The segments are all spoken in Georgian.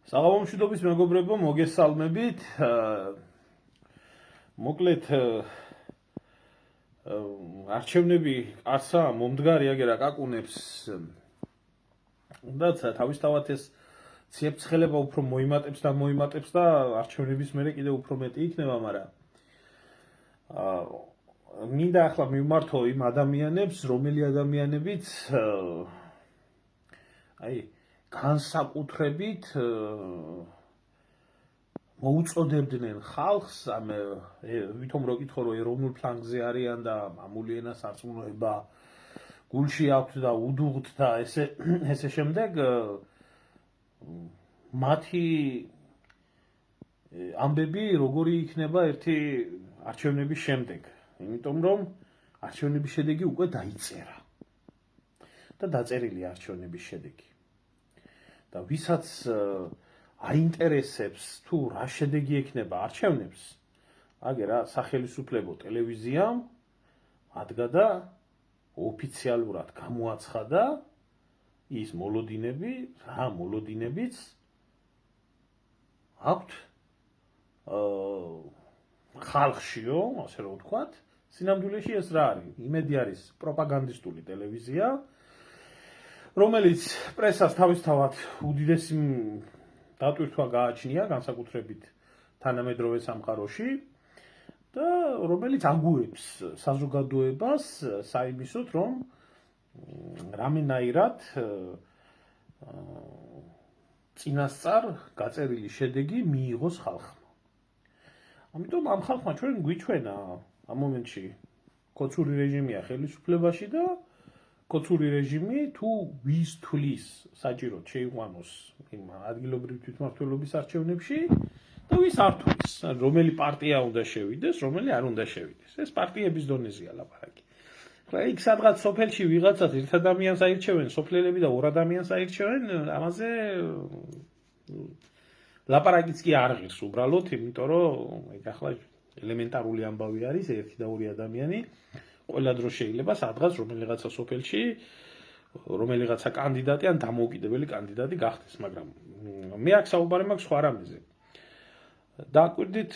საღამომშვიდობის მეგობრებო, მოგესალმებით. მოკლედ არჩევნები არცა მომდგარი აგერა კაკუნებს და თავისთავად ეს ციებ-ცხელება უფრო მოიმატებს და არჩევნების მერე კიდევ უფრო მეტი იქნება, მაგრამ მინდა ახლა მივმართო იმ ადამიანებს, რომელი ადამიანებიც განსაკუთრებით მოუწოდებდნენ ხალხს, ვითომ რო კითხო რომ ეროვნულ ფლანგზე არიან და მამული ენა სარწმუნოება გულში აქვთ და უდუღთ და ესე შემდეგ მათი ამბები როგორი იქნება ერთი არჩევნების შემდეგ, იმიტომ რომ არჩევნების შედეგი უკვე დაიწერა და დაწერილია არჩევნების შედეგი. და ვისაც აინტერესებს თუ რა შედეგი ექნება არჩევნებს, აგერა სახელმწიფო ტელევიზიამ ადგა და ოფიციალურად გამოაცხადა ის მოლოდინები, რა მოლოდინებიც აქვთ ხალხშიო, ასე რომ ვთქვათ, სინამდვილეში ეს რა არის? იმედი არის პროპაგანდისტული ტელევიზია, რომელიც პრესას თავისთავად უდიდესი დატვირთვა გააჩნია, განსაკუთრებით თანამედროვე სამყაროში და რომელიც აგუებს საზოგადოებას საიმისოდ, რომ რამენაირად წინასწარ გაწერილი შედეგი მიიღოს ხალხმა. ამიტომ ამ ხალხმა ჩვენ გვიჩვენა ამ მომენტში კოცური რეჟიმია ხელისუფლებაში და კოცური რეჟიმი თუ ვის თulis საჭიროდ შეიყვანოს იმ ადგილობრივი თვითმმართველობის არჩევნებში და ვის არ თulis, რომელი პარტია უნდა შევიდეს, რომელი არ უნდა შევიდეს. ეს პარტიების დონეზეა ლაპარაკი. ხლა იქ სადღაც სოფელში ვიღაცას ერთ ადამიანს აირჩევენ, სოფლელები და ორ ადამიანს აირჩევენ, ამაზე ლაპარაკიც კი არ ღირს უბრალოდ, იმიტომ რომ ეგ ახლა ელემენტარული ამბავი არის, ერთი და ორი ადამიანი ყველა დრო შეიძლება სადღაც რომელიღაცა სოფელში რომელიღაცა კანდიდატი ან დამოუკიდებელი კანდიდატი გახდეს, მაგრამ მე აქ საუბარი მაქვს სხვა რამეზე. დააკვირდით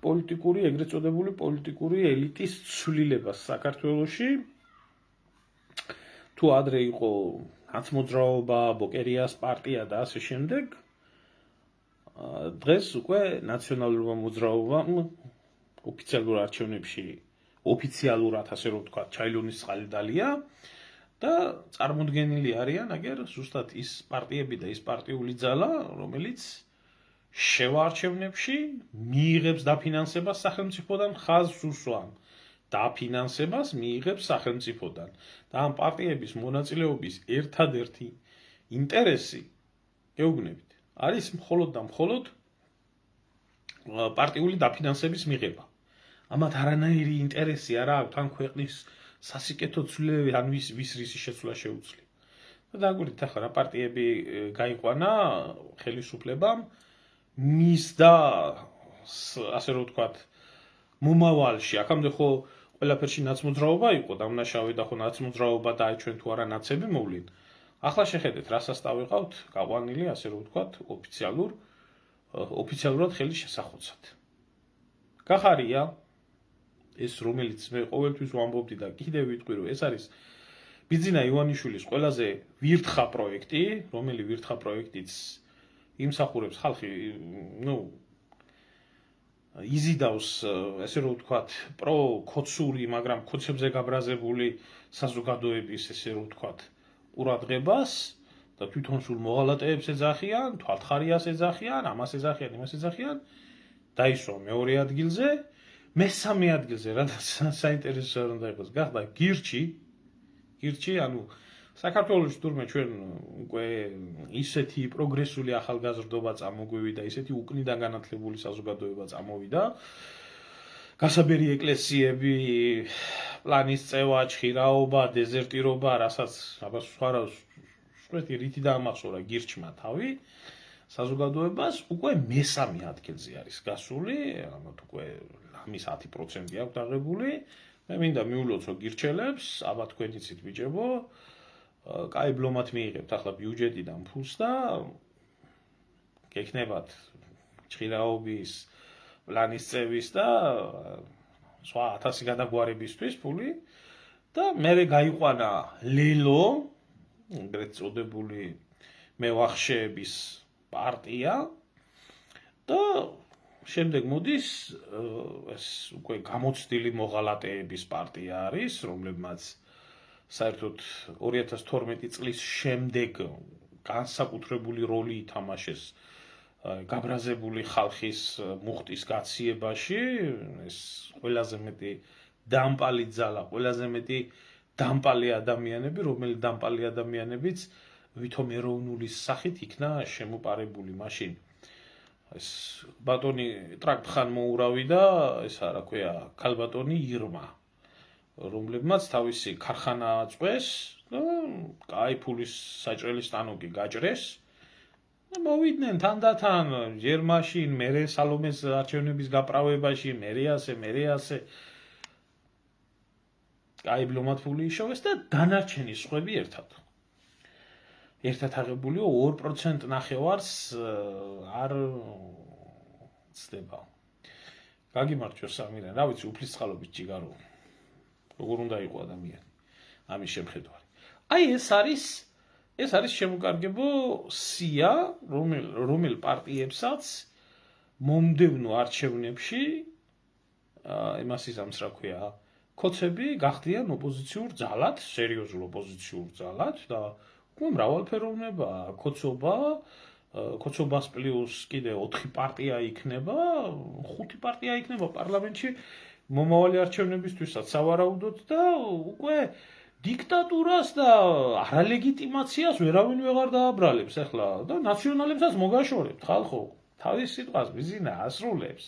პოლიტიკური, ეგრეთ წოდებული პოლიტიკური ელიტის ცვლილებას საქართველოში. თუ ადრე იყო ნაცმოძრაობა, ბოკერიას პარტია და ასე შემდეგ, დღეს უკვე ნაციონალურმა მოძრაობამ ოფიციალურ არჩევნებში ოფიციალურად, ასე რომ ვთქვათ, ჩაილონის წყალი დალია და წარმოდგენილი არიან აგერ ზუსტად ის პარტიები და ის პარტიული ძალა, რომელიც შევარჩევნებში მიიღებს დაფინანსებას სახელმწიფოდან, ხაზს უსვამ დაფინანსებას მიიღებს სახელმწიფოდან და ამ პარტიების მონაწილეობის ერთადერთი ინტერესი, გეუბნებით, არის მხოლოდ და მხოლოდ პარტიული დაფინანსების მიღება. ამათ არანაირი ინტერესი არ აქვს თან ქვეყნის სასიკეთო ცვლილებები, ან ვის რისი შეცვლა შეუძლია. და დააკვირდით ახლა რა პარტიები გაიყვანა ხელისუფლებამ მისდა, ასე რომ ვთქვათ, მომავალში. აქამდე ხო ყველაფერში ნაცმოძრაობა იყო, დამნაშავე და ხო ნაცმოძრაობა დაეჩვენ თუ არა ნაცები მოვლინ. ახლა შეხედეთ, რა სასტავი ყავთ გაყვანილი, ასე რომ ვთქვათ, ოფიციალურად ხელის შესახოცად. გახარია ეს, რომელიც მე ყოველთვის ვამბობდი და კიდევ ვიტყვი, რომ ეს არის ბიძინა ივანიშვილის ყველაზე ვირთხა პროექტი, რომელი ვირთხა პროექტიც იმსახურებს ხალხი, იზიდავს, ასე რომ ვთქვათ, პრო-ქოცური, მაგრამ ქოცებზე გაბრაზებული საზოგადოების, ესე რომ ვთქვათ, ყურადღებას და თვითონ სულ მოღალატეებს ეძახიან, თვალთხარიას ეძახიან, ამას ეძახიან, იმას ეძახიან, დაისვა მეორე ადგილზე. მესამე ადგილზე, რადგან საინტერესო არ უნდა იყოს, გახდა გირჩი, ანუ საქართველოში თურმე ჩვენ უკვე ისეთი პროგრესული ახალგაზრდობა წამოგვივიდა, ისეთი უკნიდან განათლებული საზოგადოება წამოვიდა, გასაბერი ეკლესიები, პლანის წევა, ჩხირაობა, დეზერტირობა, რასაც სხვეთი რითი დაამახსოვრა გირჩმა თავი, საზოგადოებას უკვე მესამე ადგილზე არის გასული, ამათ უკვე ამის 10% აქვს დაღებული. მე მინდა მიულოცო გირჩელებს, აბა თქვენ იცით ბიჭებო, კაი ბლომად მიიღებთ ახლა ბიუჯეტიდან ფულს და გექნებათ ჭირაობის პლანის წევის და სხვა 1000 გადაგვარებისთვის ფული და მერე გაიყვანა ლელო, ეგრეთ წოდებული მევახშეების პარტია და შემდეგ მოდის ეს უკვე გამოცდილი მოღალატეების პარტია არის, რომლებმაც საერთოდ 2012 წლის შემდეგ განსაკუთრებული როლი ითამაშეს გაბრაზებული ხალხის მუხტის გაციებაში, ეს ყველაზე მეტი დამპალი ძალა, ყველაზე მეტი დამპალი ადამიანები, რომელი დამპალი ადამიანებიც ვითომ ეროვნულის სახით იქნა შემოპარებული მაშინ. ეს ბატონი ტრაკტხან მოურავი და ესა რა ქვია, ქალბატონი ირმა, რომლებმაც თავისი ქარხანა აწყვეს და კაი ფულის საჭრელი სტანოკი გაჭრეს. მოვიდნენ თანდათან, ჯერ მაშინ, მერე სალომეს არჩევნების გაправებაში, მერე ასე. კაი ბლომად ფული იშოვეს და დანარჩენი სხვები ერთად აღებული 2% ნახევარს არ ცდება. გაგიმარჯოს სამირენ, რა ვიცი, უფლისწყალობით ჯიგარო. როგორ უნდა იყო ადამიანი ამის შემხედვარი. აი ეს არის შემოკარგებო სია, რომელ პარტიებსაც მომდევნო არჩევნებში იმას იზამს, რა ქვია, ქოცები გახდიან ოპოზიციურ ძალად, სერიოზულ ოპოზიციურ ძალად და უკვე მრავალფეროვნება, ქოცობას პლუს კიდე 4 პარტია იქნება, 5 პარტია იქნება პარლამენტში მომავალი არჩევნებისთვისაც სავარაუდოდ და უკვე დიქტატურას და არალეგიტიმაციას ვერავინ ვეღარ დააბრალებს ახლა და ნაციონალებსაც მოგაშორებთ ხალხო, თავის სიტყვას ბიზინა ასრულებს.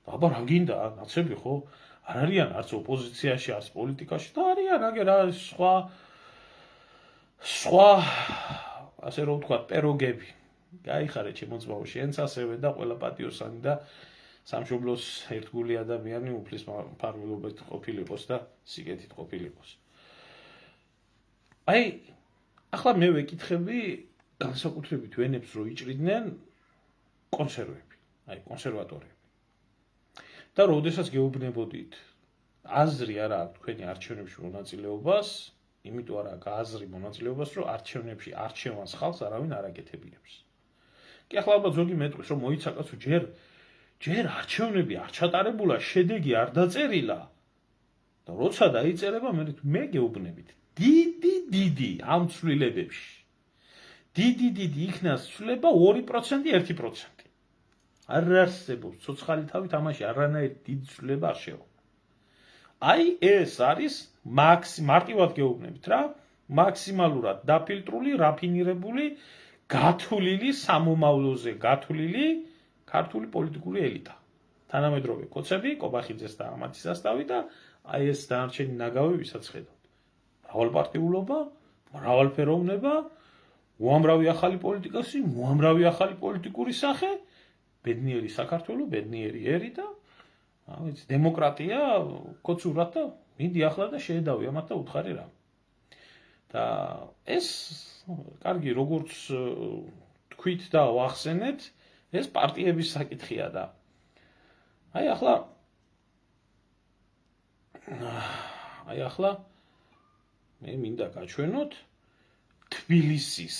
და აბა რა გინდა, ნაცები ხო? არ არიან არც ოპოზიციაში, არც პოლიტიკაში და არიან აგერ სხვა ასე რომ ვთქვათ, პეროგები. გაიხარე ჩემო ძმაო, შენც ასევე და ყველა პატიოსანი და სამშობლოს ერთგული ადამიანი უფლის მფარველობით ყოფილიყოს და სიგეთით ყოფილიყოს. აი, ახლა მე ვეკითხები განსაკუთრებით ვენებს რო იჭრიდნენ კონსერვები, აი კონსერვატორები. და როდესაც გეუბნებოდით აზრი არა აქვს თქვენი არჩევნებში მონაწილეობას, იმიტომ არ აქვს აზრი მონაწილეობას, რომ არჩევნებში არჩევანს ხალხს არავინ არ აკეთებინებს. კი ახლა ალბათ ზოგი მეტყვის, რომ მოიცაკაცო ჯერ არჩევნები არ ჩატარებულა, შედეგი არ დაწერილა და როცა დაიწერება, მე გეუბნებით დიდი ამ ცვლილებებში. დიდი იქნა ცვლილება 2% 1%. არ არსებობს ცოცხალი თავით ამაში არანაირი დიდი ცვლილება არ შევა. აი ეს არის მარტივად გეუბნებით რა, მაქსიმალურად დაფილტრული, რაფინირებული, გათვლილი სამომავლოზე გათვლილი ქართული პოლიტიკური ელიტა. თანამედროვე კოცები, კობახიძეს და ამათი სასტავი და აი ეს დანარჩენი ნაგავი ვისაც ხედავთ. მრავალპარტიულობა, მრავალფეროვნება, უამრავი ახალი პოლიტიკოსი, უამრავი ახალი პოლიტიკური სახე, ბედნიერი საქართველო, ბედნიერი ერი და დემოკრატია კოცურად და მიდი ახლა და შეედავი ამათ და უთხარი რა. და ეს კარგი როგორც თქვით და ვახსენეთ, ეს პარტიების საკითხია და აი ახლა მე მინდა გაჩვენოთ თბილისის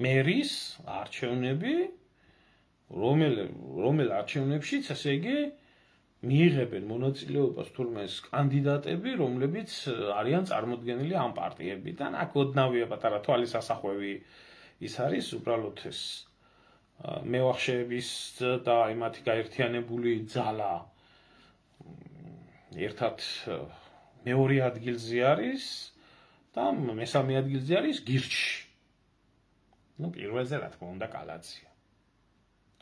მერის არჩევნები, რომელ არჩევნებშიც, ესე იგი, მიიღებენ მონაწილეობას თურმე კანდიდატები, რომლებიც არიან წარმოდგენილი ამ პარტიებიდან. აქ ოდნავია პატარა თვალის ასახვევი ის არის, უბრალოდ ეს მევახშეების და იმათი გაერთიანებული ძალა ერთად მეორე ადგილზე არის და მესამე ადგილზე არის გირჩი. პირველზე რა თქმა უნდა კალაძია.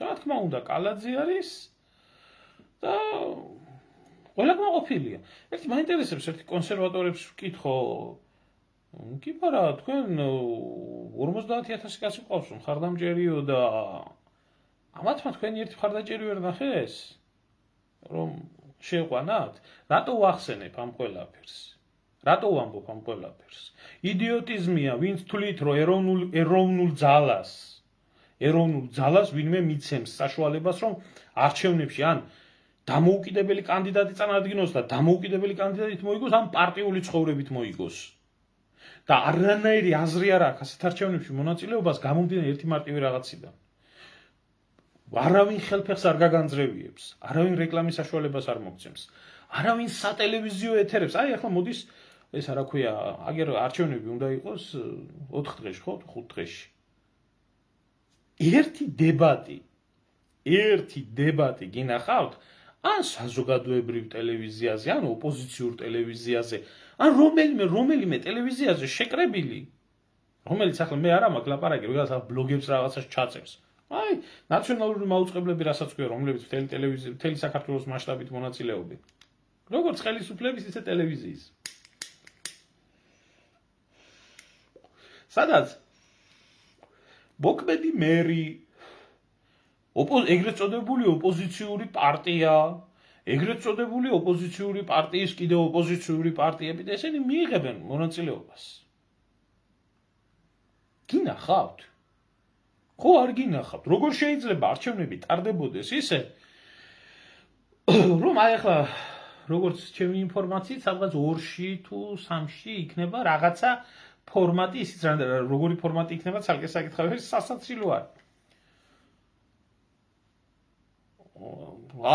რა თქმა უნდა კალაძე არის და ყველა კმაყოფილია. ერთი მაინტერესებს, ერთი კონსერვატორებს ვკითხო, კი არა, თქვენ 50,000 კაცი ყავს, მხარდამჭერიო და ამათმა თქვენი ერთი მხარდაჭერი ვერ ნახეს, რომ შეყვანათ? რატო ვახსენებ ამ ყველაფერს? რატო ვამბობ ამ ყველაფერს? იდიოტიზმია, ვინც თვლით, რომ ეროვნულ ძალას ეროვნულ ძალას ვინმე მიცემს საშუალებას, რომ არჩევნებში ან დამოუკიდებელი კანდიდატი წარადგინოს და დამოუკიდებელი კანდიდატით მოიგოს, ან პარტიული ცხოვრებით მოიგოს. და არანაირი აზრი არ აქვს ასეთ არჩევნებში მონაწილეობას გამომდინარე ერთი მარტივი რაღაციდან. არავინ ხელფეხს არ გაგანძრევიებს, არავინ რეკლამის საშუალებას არ მოგცემს, არავინ სატელევიზიო ეთერებს. აი ახლა მოდის ეს რა ქვია, აგერ არჩევნები უნდა იყოს 4 დღეში, ხო, 5 დღეში. ერთი დებატი გინახავთ, ან საზოგადოებრივ ტელევიზიაზე, ან ოპოზიციურ ტელევიზიაზე, ან რომელიმე ტელევიზიაზე შეკრებილი, რომელიც ახლა მე არა მაქვს ლაპარაკი, რაღაცა ბლოგებს რაღაცას ჩაწევს. აი, ნაციონალური მაუწყებლები რასაც ქვია, რომლებიც მთელი საქართველოს მასშტაბით მონაწილეობენ. როგორც ხელისუფლების, ისე ტელევიზიის. სადაც მოქმედი მერი, ეგრეთ წოდებული ოპოზიციური პარტია, ეგრეთ წოდებული ოპოზიციური პარტიის კიდევ ოპოზიციური პარტიები და ესენი მიიღებენ მონაწილეობას. გინახავთ? ხო, არ გინახავთ. როგორ შეიძლება არჩევნები ტარდებოდეს ისე, რომ აი ახლა როგორც ჩემი ინფორმაციით, სადღაც 2-ში თუ 3-ში იქნება რაღაცა ფორმატი, ისიც როგორი ფორმატი იქნება, ცალკე საკითხავი სასაცილო არის.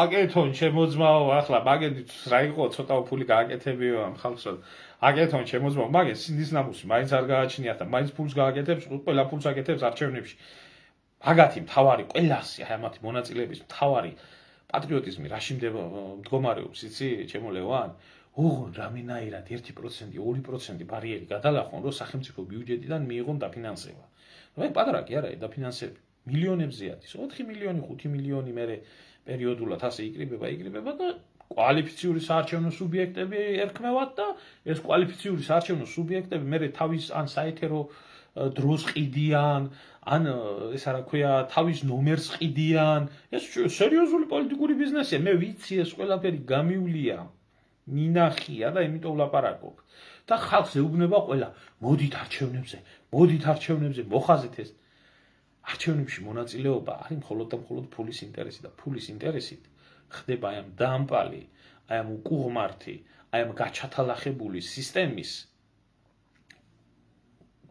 აკეთონ შემოძმაო, ახლა მაგედით რა იყო, ცოტა უფული გააკეთებიო ამ ხალხს. აკეთონ შემოძმაო, მაგე სინდის ნამუსი მაინც არ გააჩნიათ და მაინც ფულს გააკეთებს, ყველა ფულს აკეთებს არჩევნებში. მაგათი მთავარი ყველასი, აი ამათი მონაწილეების მთავარი პატრიოტიზმი რაში მდგომარეობს, იცი, ჩემო ლევან? ოღონდ რამენაირად 1%, 2% ბარიერი გადალახონ, რომ სახელმწიფო ბიუჯეტიდან მიიღონ დაფინანსება. აი პატარა კი არა, დაფინანსება მილიონებზე არის, 4 მილიონი, 5 მილიონი მერე პერიოდულად ასე იკრიბება და კვალიფიციური საარჩევნო სუბიექტები ერქმევათ და ეს კვალიფიციური საარჩევნო სუბიექტები მერე თავის ან საეთერო დროს ყიდიან, ან ეს რა ქვია, თავის ნომერს ყიდიან. ეს სერიოზული პოლიტიკური ბიზნესია. მე ვიცი ეს ყველაფერი გამივლია, მინახია და იმიტომ ვლაპარაკობ. და ხალხს ეუბნება ყველა, მოდით არჩევნებზე, მოხაზეთ ეს. არჩევნებში მონაწილეობა არის მხოლოდ და მხოლოდ ფულის ინტერესი და ფულის ინტერესით ხდება აი ამ დამპალი, აი ამ უკუღმართი, აი ამ გაჩათალახებული სისტემის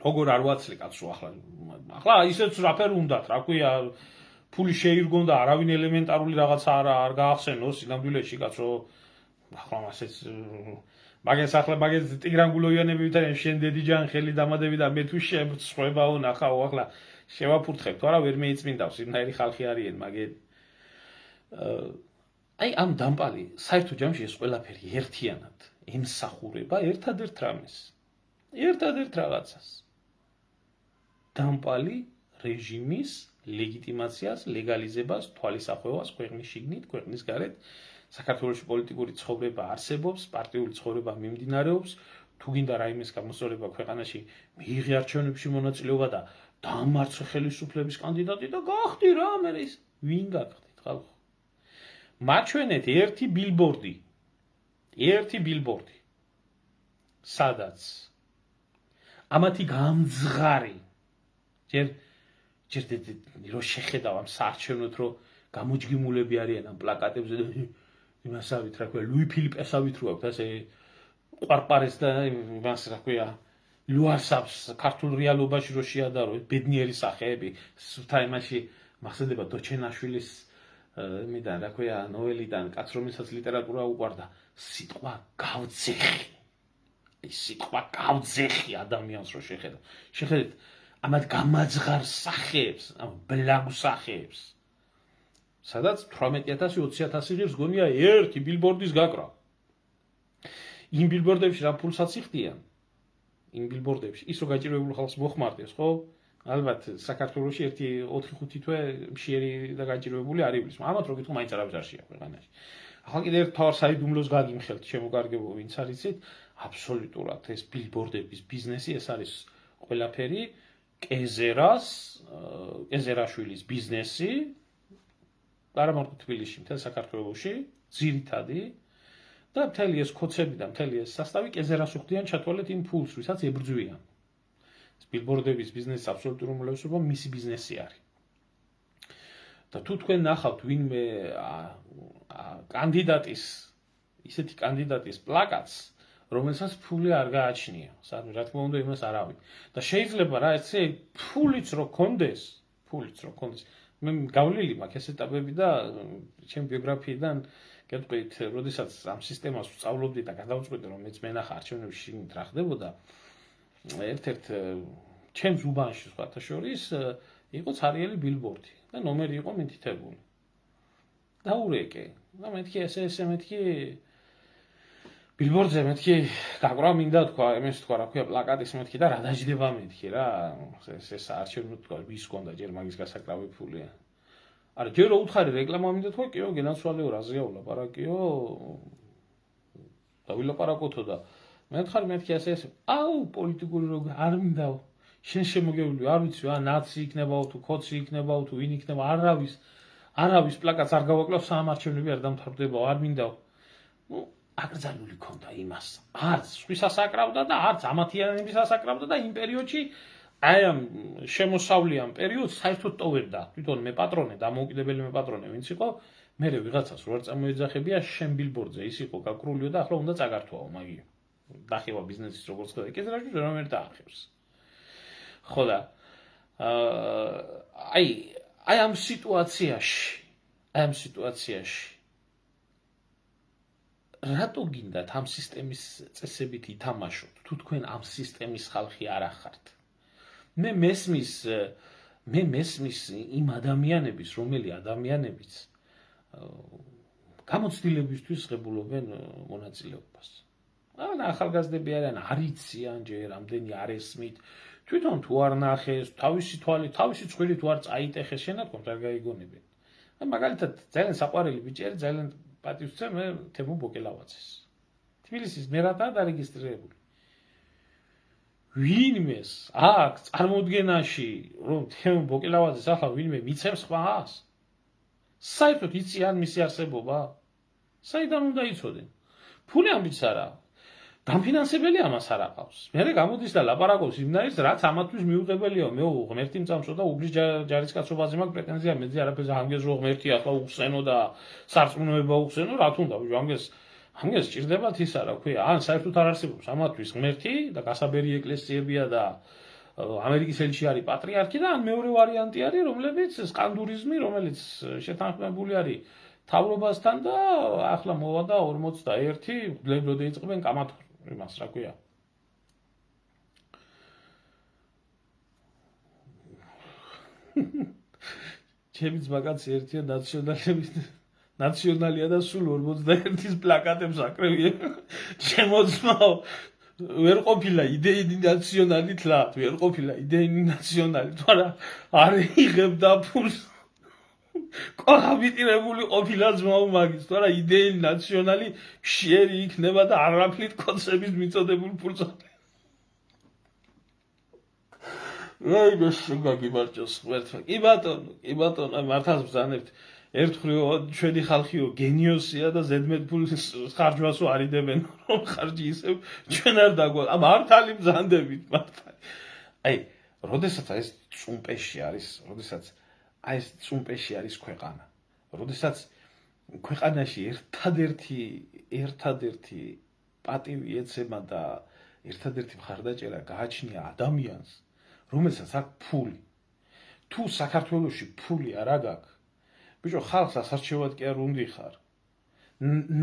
როგორ არ ვაცლი კაცო ახლა ისეც რაფერ უნდათ, რა ქვია, ფული შეირგონ და არავინ ელემენტარული რაღაცა არ გაახსენოს სინამდვილეში კაცო. ახლა მასეც მაგეს ტიგრან გულოვიანები ვიტყვიან, შენ დედიჯან ხელი დამადები და მე თუ შემწხვებაო ნახაო, ახლა შევაფურთხებთ, არა ვერ მეიწმინდავს, იმნაირი ხალხი არიან, მაგენ აი ამ დამპალი საერთო ჯამში ეს ყველაფერი ერთიანად ემსახურება ერთადერთ რამეს, ერთადერთ რაღაცას. დამპალი რეჟიმის ლეგიტიმაციას, ლეგალიზებას, თვალისახვევას ქვეყნის შიგნით, ქვეყნის გარეთ. საქართველოში პოლიტიკური ცხოვრება არსებობს, პარტიული ცხოვრება მიმდინარეობს, თუ გინდა რაიმეს გამოსწორება ქვეყანაში, მიიღე არჩევნებში მონაწილეობა და დამარცხე ხელისუფლების კანდიდატი და გახდი რა, მე ის ვინ გახდით ხალხო? მაჩვენეთ ერთი ბილბორდი, სადაც ამათი გამძღარი ჯერ რო შეხედავ ამ საარჩევნოთ, რომ გამოჯგიმულები არიან ამ პლაკატებზე და იმასავით, რა ქვია, ლუი ფილიპესავით რო აქვს, ასე ყვარპარეს და იმას, რა ქვია, ლუარსაბს ქართულ რეალობაში რო შეადარო, ბედნიერი სახეები, სულთა იმაში მახსენდება დოჩენაშვილის იმიდან, რა ქვია, ნოველიდან, კაც რომელსაც ლიტერატურა უყვარდა, სიტყვა გავძეხი ადამიანს რო შეხედეთ ამათ გამაძღარ სახეებს, ამ ბლაგ სახეებს. სადაც 18,000-20,000 ღირს გონია ერთი ბილბორდის გაკრა. იმ ბილბორდებში რა ფულსაც იხდიან? იმ ბილბორდებში ის რო გაჭირვებული ხალხს მოხმარდეს, ხო? ალბათ საქართველოში 4-5 თვე მშიერი და გაჭირვებული არ ივლის. ამათ რო გითხო, მაინც არავის არ შეა ქვეყანაში. ახლა კიდევ ერთ თავარ საიდუმლოს გაგიმხელთ, შემოგარგებო, ვინც არის იცით, აბსოლუტურად ეს ბილბორდების ბიზნესი, ეს არის ყველაფერი კეზერაშვილის ბიზნესი, არა მარტო თბილისში, მთელ საქართველოში, ძირითადი და მთელი ეს ქოცები და მთელი ეს სასტავი კეზერას უხდიან ჩათვალეთ იმ ფულს, ვისაც ებრძვიან. ბილბორდების ბიზნესის აბსოლუტური უმრავლესობა მისი ბიზნესი არის. და თუ თქვენ ნახავთ ვინმე კანდიდატის ისეთი კანდიდატის პლაკატს, რომელსაც ფული არ გააჩნია, სადმე რა თქმა უნდა იმას არავინ. და შეიძლება რა ესე ფულიც რო კონდეს, მე გავლილი მაქვს ეს ეტაპები და ჩემ ბიოგრაფიიდან გეტყვით, როდესაც ამ სისტემას ვსწავლობდი და გადავწყვიტე რომ მეც მენახა არჩევნებში შიგნით რა ხდებოდა, ერთ-ერთ ჩემს უბანში სხვათა შორის იყო ცარიელი ბილბორდი და ნომერი იყო მითითებული. დაურეკე და მეთქი ესე მეთქი ბილბორდზე მეთქი გაკვრა მინდა თქვა, იმის თქვა რა ქვია პლაკატის მეთქი და რა დაждდება მეთქი რა, ეს არჩევნო თქვა ვის კონდა ჯერ მაგის გასაკრავი ფულია. არა ჯერ უთხარი რეკლამა მინდა თქვა, კიო გენაცვალეო რაზეა ვლაპარაკიო და ვილაპარაკოთო და მეთქარი მეთქი ეს აუ პოლიტიკური რო არ მინდაო შენ შემოგევლი არ ვიცი რა ნაცი იქნებაო თუ ქოცი იქნებაო თუ ვინ იქნება არავის პლაკატს არ გავაკლავ საამარჩევნები არ დამთავრდებაო არ მინდაო ნუ აკრძალული ქონდა იმას არც სხვისას აკრავდა და არც ამათიანების ასაკრავდა და იმ პერიოდში აი ამ შემოსავლიან პერიოდს საერთოდ ტოვებდა თვითონ მე პატრონე დამოუკიდებელი მე პატრონე ვინც იყო მე ვიღაცას რო არ წამოეძახებია შენ ბილბორდზე ის იყო გაკრულიო და ახლა უნდა წაგართვაო მაგიო დახევა ბიზნესის როგორც ხდება ეგ რა რომ ვერ დაახევს ხო და აი ამ სიტუაციაში რატო გინდათ ამ სისტემის წესებით ითამაშოთ თუ თქვენ ამ სისტემის ხალხი არ ახართ მე მესმის იმ ადამიანების რომელი ადამიანებიც გამოცდილებისთვის ღებულობენ მონაწილეობას ან ახალგაზრდები არიან არ იციან ჯერ რამდენი არ ესმით თვითონ თუ არ ნახეს თავისი თვალი თავისი წვილი თუ არ წაიტეხეს შენათქვამთ არ გაიგონებენ მაგალითად ძალიან საყვარელი ბიჭი ძალიან პატივს მე თემო ბოკელავაძეს თბილისის მერატაა დარეგისტრირებული ვინმეს აქ წარმოდგენაში რომ თემო ბოკელავაძეს ახლა ვინმე მიცემს ხმას საერთოდ იციან მისი არსებობა საიდან უნდა იცოდნენ ფული ამბიც არა დამფინანსებელი ამას არ აყავს მე გამოდის და ლაპარაკობს იმნაირს რაც ამათთვის მიუღებელია მე ღმერთი მწამსო და უგლის ჯარისკაცობაზე მაქვს პრეტენზია მეძე არაფერზე ამგეზრო ღმერთი ახლა უხსენო და სარწმუნოება უხსენო რა თქმა უნდა ამგეს სჭირდებათ ის არა ქვია ან საერთოდ არ არსებობს ამათთვის ღმერთი და გასაბერი ეკლესიებია და ამერიკის ელჩი არის პატრიარქი და ან მეორე ვარიანტი არის რომლებიც სკანდურიზმი რომელიც შეთანხმებული არის თავრობასთან და ახლა მოვა და 41 ვლებლოდ ეწყებენ კამათ იმას რა ქვია ჩემი ძმაკაცი ერთია ნაციონალია და სულ 41-ის პლაკატებს აკრევია შემოძმაო ვერ ყოფილა იდეინი ნაციონალი თლათ ვერ ყოფილა იდეინი ნაციონალი თორა არ იღებდა ფულს კოჰაბიტირებული ყოფილა ძმაო მაგის თორა იდეინი ნაციონალი შეერი იქნება და არაფრით კონცეფტის მიწოდებულ ფულს აი გაგიმარჯოს ღმერთმა კი ბატონო მართავს ბრძანებთ ერთხრივ ჩვენი ხალხიო გენიოსია და ზედმეტ ფულს ხარჯვასო არიდებენ რომ ხარჯი ისევ ჩვენ არ დაგვაქვს ამ მართალი ბრძანდებით მართალი აი როდესაც ეს წუმპეში არის ქვეყანა როდესაც ქვეყანაში ერთადერთი პატივი ეცემა და ერთადერთი მხარდაჭერა გააჩნია ადამიანს რომელსაც აქვს ფული თუ საქართველოში ფული არ აქვს ბიჭო ხალხს ასარჩევად კი არ უნდიხარ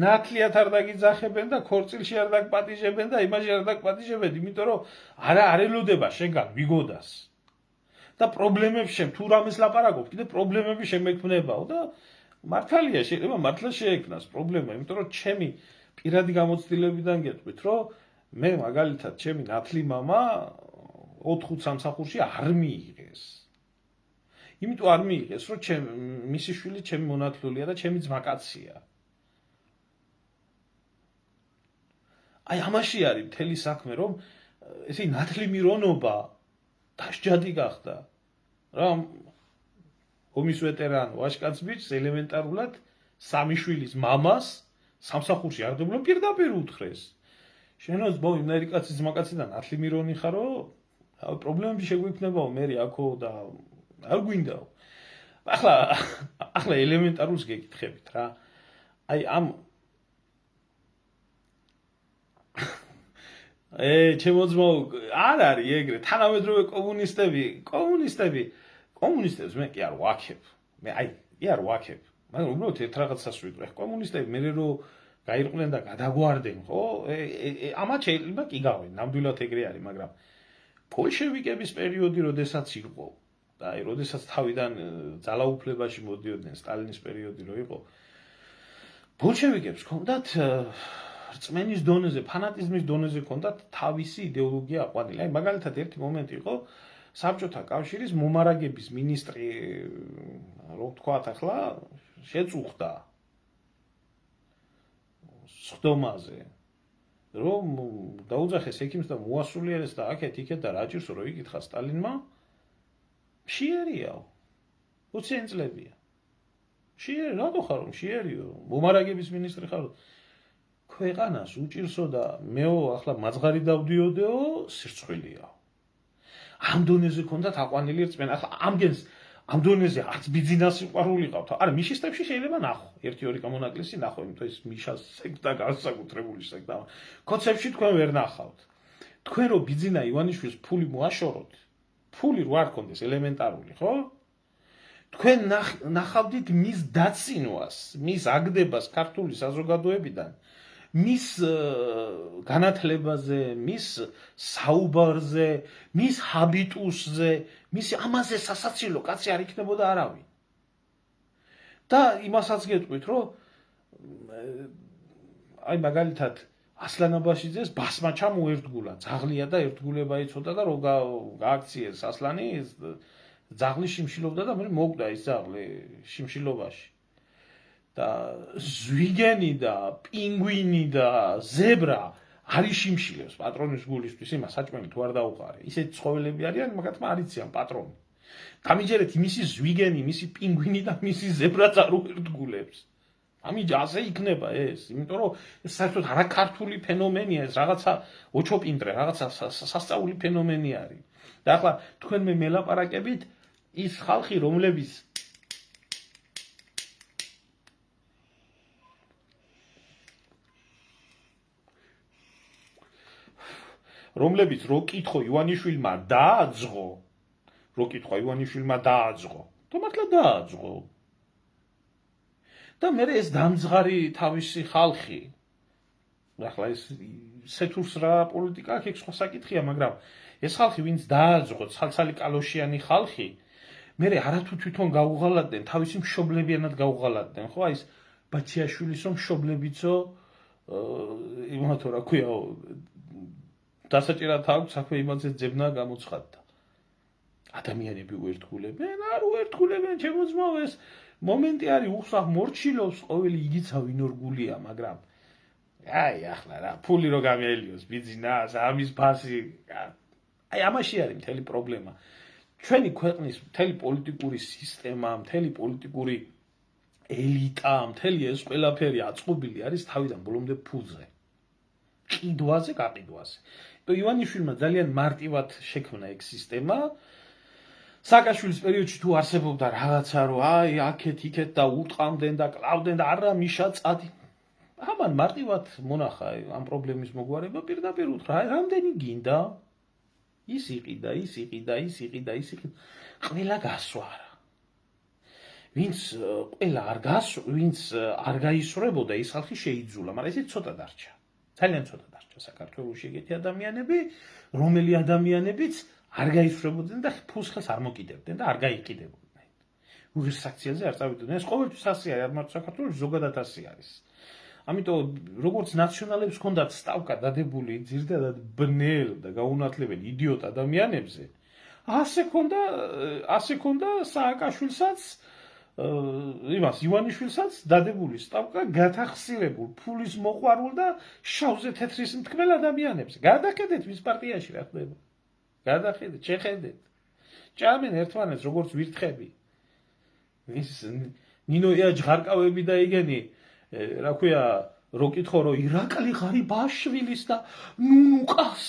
ნათლიათ არ დაგიძახებენ და ქორწილში არ დაგპატიჟებენ და იმაში არ დაგპატიჟებენ იმიტომ რომ არ ელოდება შენგან ვიგოდას და პრობლემებს თუ რამეს ლაპარაკობ კიდე პრობლემები შემექმნებაო და მართალია შეიძლება მართლა შეექმნას პრობლემა იმიტომ რომ ჩემი პირადი გამოცდილებიდან გეტყვით რომ მე მაგალითად ჩემი ნათლი მამა 4-5 სამსახურში არ მიიღეს იმიტომ არ მიიღეს რომ მისი შვილი ჩემი მონათლულია და ჩემი ძმაკაცია აი ამაში არის მთელი საქმე რომ ესე ნათლი მირონობა დასჯადი გახდა რა ომის ვეტერან ვაჟკაც ბიჭს ელემენტარულად სამი შვილის მამას სამსახურში არ დაბლო პირდაპირ უთხრეს შენოს ბო იმნაირი კაცი ძმაკაციდან ნათლი მირონი ხარო პრობლემები შეგვიქმნებაო მე აქო და არ გვინდაო ახლა ელემენტარულს გეკითხებით რა. აი ამ ჩემო ძმაო, არ არის ეგრე, თანამედროვე კომუნისტებს მე კი არ ვაქებ. მე არ ვაქებ. მაგრამ უბრალოდ ერთ რაღაცას ვიტყვი, კომუნისტები მე რო გაირყვნენ და გადაგვარდნენ, ხო? ამათ შეიძლება კი გავენ, ნამდვილად ეგრე არის, მაგრამ ბოლშევიკების პერიოდი როდესაც იყო და აი როდესაც თავიდან ძალაუფლებაში მოდიოდნენ სტალინის პერიოდი რო იყო, ბოლშევიკებს ჰქონდათ რწმენის დონეზე, ფანატიზმის დონეზე ჰქონდათ თავისი იდეოლოგია აყვანილი. აი მაგალითად ერთი მომენტი იყო საბჭოთა კავშირის მომარაგების მინისტრი, რო ვთქვათ ახლა, შეწუხდა სხდომაზე, რომ დაუძახეს ექიმს და მოასულიერეს და აქეთ-იქეთ და რაჭირს რო იკითხა სტალინმა, მშიერიაო, 20 წლებია. მშიერი, რატო ხარ მშიერიო? მომარაგების მინისტრი ხარ. ქვეყანას უჭირსო და მეო ახლა მაძღარი დავდიოდეო, სირცხვილიაო. ამ დონეზე ქონდათ აყვანილი რწმენა. ახლა ამ დონეზე არც ბიძინას სიყვარული ყავთ. არა, მიშისტებში შეიძლება ნახო. 1-2 გამონაკლისი ნახო, იმიტომ ის მიშას სექტა განსაკუთრებული სექტა. კოცებში თქვენ ვერ ნახავთ. თქვენ რო ბიძინა ივანიშვილს ფული მოაშოროთ, ფული რო არ ქონდეს ელემენტარული, ხო? თქვენ ნახავდით მის დაცინვას, მის აგდებას ქართული საზოგადოებიდან, მის განათლებაზე, მის საუბარზე, მის ჰაბიტუსზე, მის ამაზე სასაცილო კაცი არ იქნებოდა არავინ. და იმასაც გეტყვით, რომ აი მაგალითად ასლან აბაშიძეს ბასმა ჩამოერთგულა, ძაღლია და ერთგულება იცოდა და რო გააქციეს ასლანი, ძაღლი შიმშილობდა და მე მოკვდა ის ძაღლი შიმშილობაში. და ზვიგენი და პინგვინი და ზებრა არ იშიმშილებს პატრონის გულისთვის, იმას საჭმელი თუ არ დაუყარე. ისეთი ცხოველები არიან, მაგათმა არ იციან პატრონი. გამიჯერეთ მისი ზვიგენი, მისი პინგვინი და მისი ზებრაც არ უერთგულებს. ამიჯა ასე იქნება ეს, იმიტომ რომ ეს საერთოდ არაქართული ფენომენია, ეს რაღაცა ოჩოპინტრე, რაღაცა სასწაული ფენომენი არის. და ახლა თქვენ მე მელაპარაკებით ის ხალხი, რომლებიც რო კითხო ივანიშვილმა დააძღო, და მართლა დააძღო. და მე ეს დამძღარი თავისი ხალხი, ახლა ეს სეთურს რა პოლიტიკა აქ სხვა საკითხია, მაგრამ ეს ხალხი ვინც დააძღო, ცალცალი კალოშიანი ხალხი, მე არათუ თვითონ გაუღალატდნენ, თავისი მშობლებიანად გაუღალატდნენ, ხო? აი ეს ბაჩიაშვილის რომ მშობლებიცო, იმათო რა ქვია, დასაჭერად აქვს საქმე იმაზე ძებნა გამოცხადდა. ადამიანები უერთგულებენ, არ უერთგულებენ, ჩემო ძმაო, ეს მომენტი არის უხსახ მორჩილობს ყოველი იგიცა ვინ ორგულია, მაგრამ აი ახლა რა, ფული რო გამელიოს ბიძინას, ამის ფასი, აი ამაში არის მთელი პრობლემა. ჩვენი ქვეყნის მთელი პოლიტიკური სისტემა, მთელი პოლიტიკური ელიტა, მთელი ეს ყველაფერი აწყობილი არის თავიდან ბოლომდე ფულზე. ყიდვაზე, გაყიდვაზე. ივანიშვილმა ძალიან მარტივად შექმნა ეგ სისტემა. სააკაშვილის პერიოდში თუ არსებობდა რაღაცა, რომ აი აქეთ-იქეთ და უტყამდნენ და კლავდნენ და არა მიშა წადი. ამან მარტივად მონახა ამ პრობლემის მოგვარება, პირდაპირ უთხრა, რამდენი გინდა? ის იყიდა. ყველა გასვა. ვინც არ გაისვრებოდა, ის ხალხი შეიძულა, მაგრამ ესე ცოტა დარჩა. ძალიან ცოტა დარჩა საქართველოში ეგეთი ადამიანები, რომელი ადამიანებიც არ გაისვრებოდნენ და ფულს ხელს არ მოკიდებდნენ და არ გაიყიდებოდნენ. უღირს საქციელზე არ წავიდნენ. ეს ყოველთვის ასე არის, არამედ საქართველოში ზოგადად ასე არის. ამიტომ როგორც ნაციონალებს ჰქონდათ სტავკა დადებული ძირითადად ბნელ და გაუნათლებელ იდიოტ ადამიანებზე, ასე ჰქონდა სააკაშვილსაც, ივანიშვილსაც დადებული სტავკა გათახსირებულ ფულის მოყვარულ და შავზე თეთრის მთქმელ ადამიანებზე. გადახედეთ მის პარტიაში რა ხდება. გადახედეთ, შეხედეთ. ჭამენ ერთმანეთს როგორც ვირთხები. ის ნინო იაჯღარკავები და იგენი, რა ქვია, რო კითხო რომ ირაკლი ღარიბაშვილის და ნუნუკას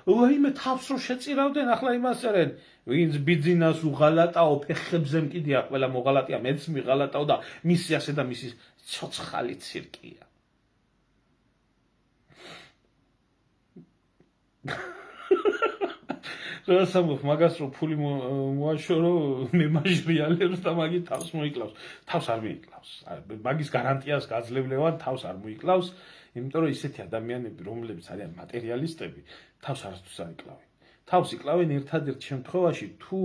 ვაიმე თავს რო შეწირავდნენ ახლა იმას წერენ ვინც ბიძინას უღალატაო ფეხებზე მკიდია ყველა მოღალატია მეც მიღალატაო და მისი ასე და მისი ცოცხალი ცირკია რასამოხ მაგას რო ფული მოაშორო მე მაჟრიალებს და მაგი თავს მოიკლავს თავს არ მიიკლავს მაგის გარანტიას გაძლევლევად თავს არ მოიკლავს იმიტომ რომ ისეთი ადამიანები რომლებიც არიან მატერიალისტები თავს არასდროს არ იკლავენ თავს იკლავენ ერთადერთ შემთხვევაში თუ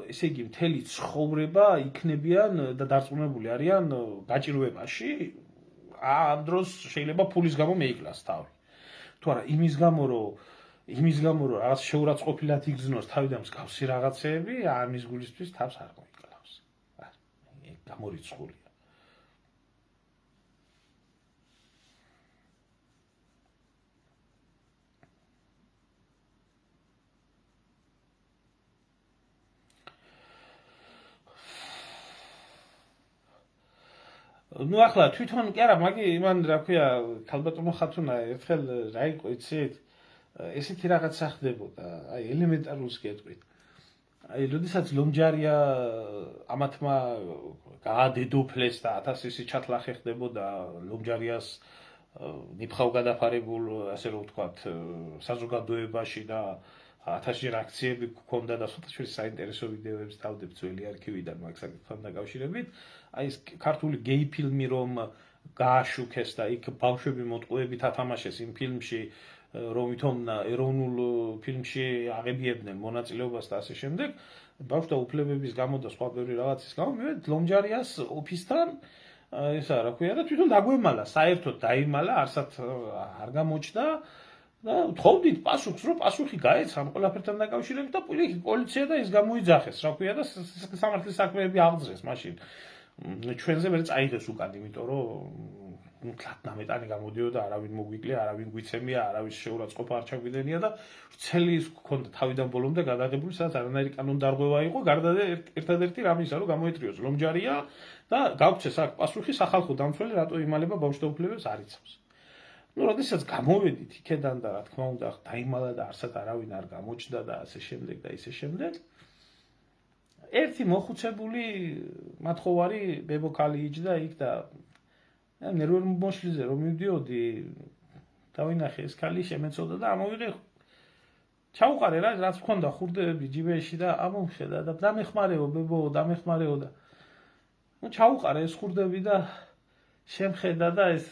ესე იგი მთელი ცხოვრება იქნებიან და დარწმუნებული არიან გაჭირვებაში ამ დროს შეიძლება ფულის გამო მეიკლას თავი თუ არა იმის გამო რომ რაღაც შეურაცხყოფილად იგრძნოს თავიდან მსგავსი რაღაცეები ამის გულისთვის თავს არ მოიკლავს. გამორიცხულია. ნუ ახლა თვითონ კი არა მაგი იმან რა ქვია ქალბატონო ხათუნა ერთხელ რა იყო იცით ესეთი რაღაცა ხდებოდა, აი ელემენტარულს გეტყვით. აი, როდესაც ლომჯარია ამათმა გაადედოფლეს და 1000 ჩათლახე ხდებოდა ლომჯარიას ნიფხავ გადაფარებულ, ასე რომ ვთქვათ, საზოგადოებაში და 1000 აქციები გქონდა და ცოტა საინტერესო ვიდეოებს დავდებ ძველი არქივიდან მაგ საკითხთან დაკავშირებით. აი ეს ქართული გეი ფილმი რომ გააშუქეს და იქ ბავშვები მოტყუებით ათამაშეს იმ ფილმში რომ ვითომ ეროვნულ ფილმში აღებიებდნენ მონაწილეობას და ასე შემდეგ, ბავშვთა უფლებების გამო და სხვა ბევრი რაღაცის გამო მე ლომჯარიას ოფისთან ესა რა ქვია და თვითონ დაგვემალა, საერთოდ დაიმალა, არსად არ გამოჩნდა და ვთხოვდით პასუხს, რომ პასუხი გაეცა ამ ყველაფერთან დაკავშირებით და პოლიცია და ის გამოიძახეს, რა ქვია და სამართლის საქმეები აღძრეს მაშინ. ჩვენზე ვერ წაიღეს უკან, იმიტომ რომ თლათნამეტანი გამოდიოდა, არავინ მოგვიკლია, არავინ გვიცემია, არავის შეურაცხყოფა არ ჩაგვიდენია და ვრცელი ის გქონდა თავიდან ბოლომდე გადაღებული, სადაც არანაირი კანონდარღვევა იყო, გარდა ერთადერთი რამისა, რომ გამოიწვიოს ლომჯარია და გავქცეს აქ პასუხი სახალხო დამცველი რატო იმალება ბავშვთა უფლებებს არ იცავს. ნუ როდესაც გამოვედით იქედან და რა თქმა უნდა დაიმალა და არსად არავინ არ გამოჩნდა და ასე შემდეგ და ისე შემდეგ ერთი მოხუცებული მათხოვარი ბებოქალი იჯდა იქ და ნერვულ მოშლიზე რომ მივდიოდი დავინახე ეს ქალი შემეცოდა და ამოვიღე ჩაუყარე რაც მქონდა ხურდები ჯიბეში და ამომხედა და დამეხმარეო ბებო დამეხმარეო და ნუ ჩაუყარე ეს ხურდები და შემხედა და ეს